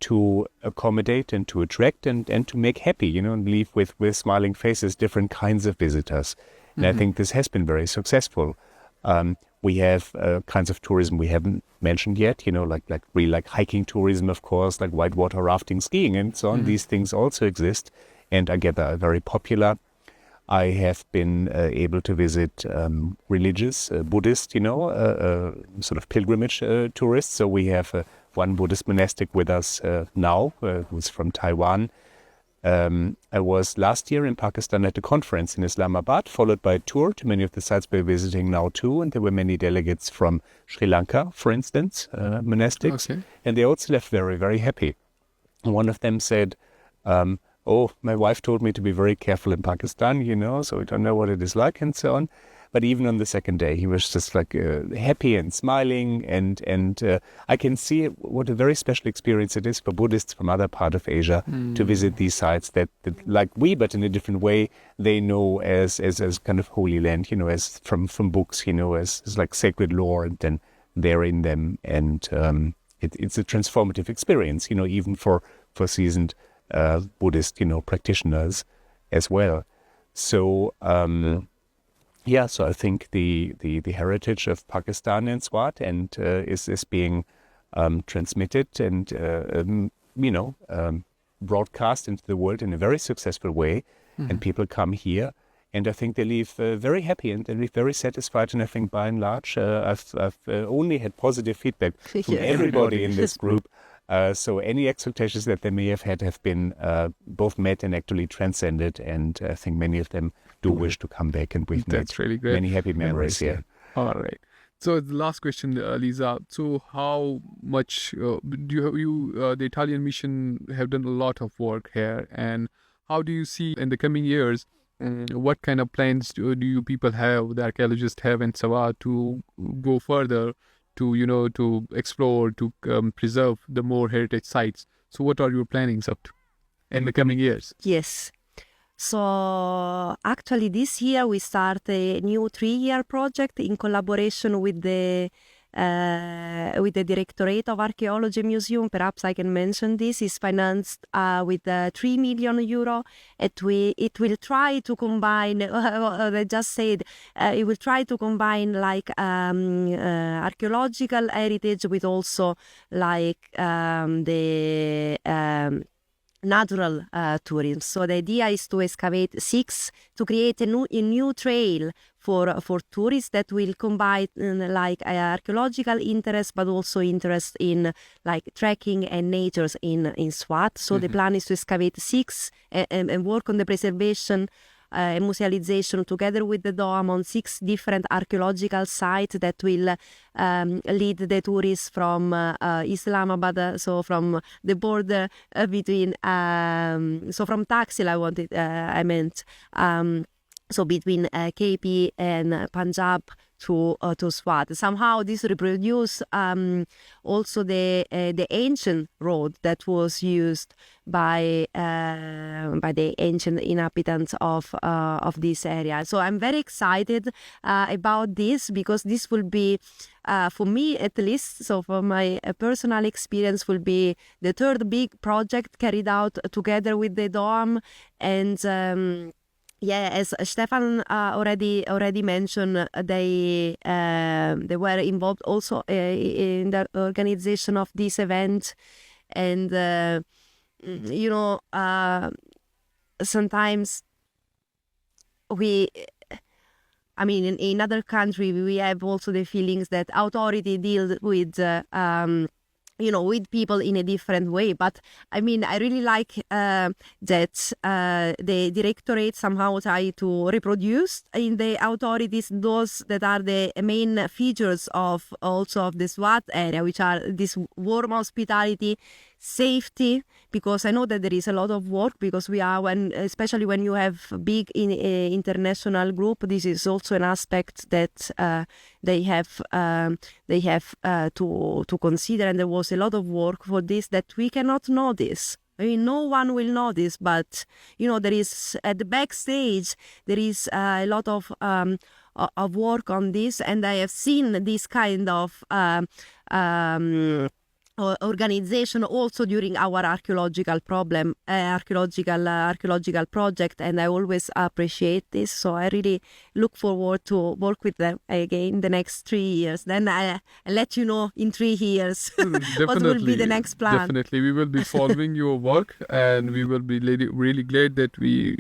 to accommodate and to attract and to make happy, and leave with smiling faces different kinds of visitors. And I think this has been very successful. We have kinds of tourism we haven't mentioned yet, like hiking tourism, of course, like whitewater rafting, skiing, and so on. These things also exist and I gather are very popular. I have been able to visit religious, Buddhist, sort of pilgrimage tourists. So we have one Buddhist monastic with us now, who's from Taiwan. I was last year in Pakistan at a conference in Islamabad, followed by a tour to many of the sites we're visiting now too. And there were many delegates from Sri Lanka, for instance, monastics. Okay. And they also left very, very happy. One of them said, my wife told me to be very careful in Pakistan, so we don't know what it is like and so on. But even on the second day, he was just like happy and smiling. And I can see what a very special experience it is for Buddhists from other part of Asia to visit these sites that like we, but in a different way, they know as kind of holy land, as from books, as like sacred lore. And then there in them, and it's a transformative experience, even for seasoned Buddhist, practitioners as well. So so I think the heritage of Pakistan and Swat and is being transmitted and broadcast into the world in a very successful way, and people come here. And I think they leave very happy and they leave very satisfied. And I think by and large, I've only had positive feedback from everybody in this group. So any expectations that they may have had have been both met and actually transcended. And I think many of them do wish to come back, and we've That's made really great. many happy memories here. All right. So the last question, Lisa. So how much do you the Italian mission have done a lot of work here, and how do you see in the coming years? What kind of plans do you people have, the archaeologists have in Swat, to go further, to explore, to preserve the more heritage sites? So what are your plannings up to in the coming years? Yes. So actually this year we start a new 3-year project in collaboration with the Directorate of Archaeology Museum. Perhaps I can mention this is financed with 3 million euro. It will try to combine, I just said, it will try to combine like archaeological heritage with also like the natural tourism. So the idea is to excavate to create a new trail for tourists that will combine like archaeological interest, but also interest in like trekking and nature in Swat. So the plan is to excavate 6 and work on the preservation and musealization together with the Dome on 6 different archaeological sites that will lead the tourists from Islamabad, so from the border between, so from Taxil I meant, so between KP and Punjab to Swat. Somehow this reproduce also the ancient road that was used by the ancient inhabitants of this area. So I'm very excited about this, because this will be for me at least, so for my personal experience, will be the 3rd big project carried out together with the Dome. And as Stefan already mentioned, they were involved also in the organization of this event, and sometimes in other country we have also the feelings that authority deal with with people in a different way. But I really like that the directorate somehow try to reproduce in the authorities those that are the main features of the SWAT area, which are this warm hospitality, safety, because I know that there is a lot of work, because we are, especially when you have big international group, this is also an aspect that they have to consider, and there was a lot of work for this that we cannot notice. No one will notice, but there is at the backstage there is a lot of work on this, and I have seen this kind of organization also during our archaeological project, and I always appreciate this. So I really look forward to work with them again the next 3 years. Then I'll let you know in 3 years what will be the next plan. Definitely, we will be following your work, and we will be really glad that we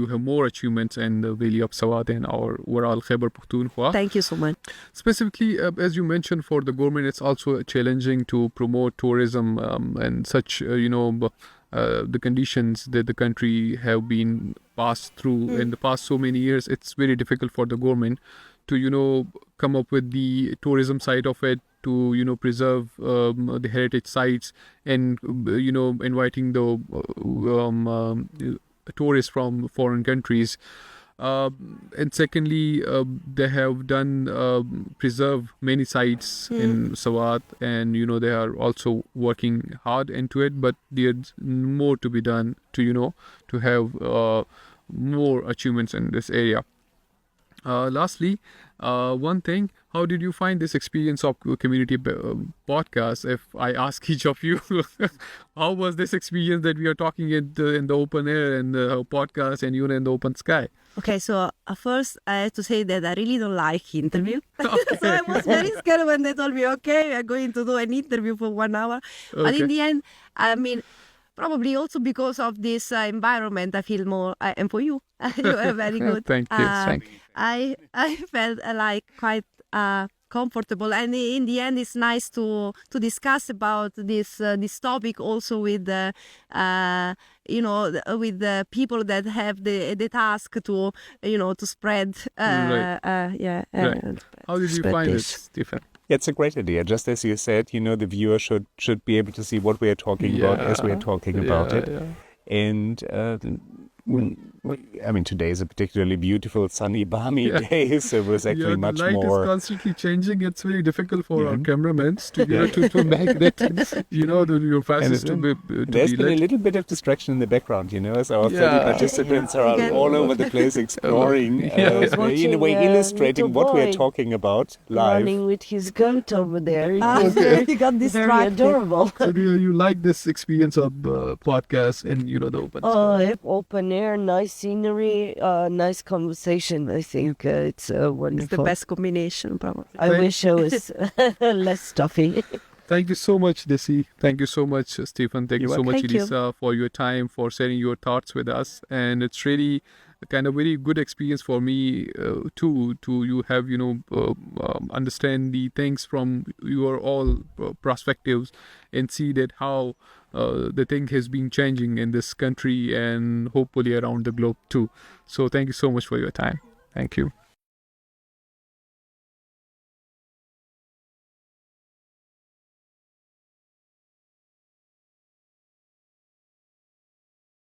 have more achievements in the Valley of Swat and our overall Khyber Pakhtunkhwa. Thank you so much. Specifically, as you mentioned, for the government, it's also challenging to promote tourism and such, the conditions that the country have been passed through in the past so many years. It's very difficult for the government to, come up with the tourism side of it, to, preserve the heritage sites, and, inviting the tourists from foreign countries. And secondly, they have done preserve many sites in Swat, and they are also working hard into it, but there's more to be done to to have more achievements in this area. Lastly, one thing, how did you find this experience of community podcast? If I ask each of you, how was this experience that we are talking in the open air and the podcast and you're in the open sky? Okay, so first I have to say that I really don't like interview. So I was very scared when they told me, okay, we are going to do an interview for 1 hour. But in the end, I mean, probably also because of this environment, I feel more, and for you, you are very good. Thank you. Thank you. I felt like quite comfortable, and in the end it's nice to discuss about this topic also with with the people that have the task to to spread Right. How did you Spread find it, this. Stephen? Yeah, it's a great idea. Just as you said, the viewer should be able to see what we are talking about as we are talking about it. Yeah. And I mean, today is a particularly beautiful, sunny, balmy day, so it was actually much the light more. is constantly changing. It's very difficult for our cameramen to make that, your faces to be There's been a lit. little bit of distraction in the background, as our 30 Yeah. participants are Yeah. all over the place exploring, Yeah. was in a watching way a illustrating little what we are boy talking about live. running with his goat over there. It Ah, was he got very distracted. adorable. So do you like this experience of podcast and the open sky? Open air, nice scenery, nice conversation. I think it's It's the wonderful. best combination, probably. I wish I was less stuffy. Thank you so much, Desi. Thank you so much, Stephen. Thank you You're so much, welcome. Thank you. Elisa, for your time, for sharing your thoughts with us. And it's really a kind of very good experience for me too, to you have, understand the things from your all perspectives and see that how the thing has been changing in this country and hopefully around the globe too. So thank you so much for your time. Thank you.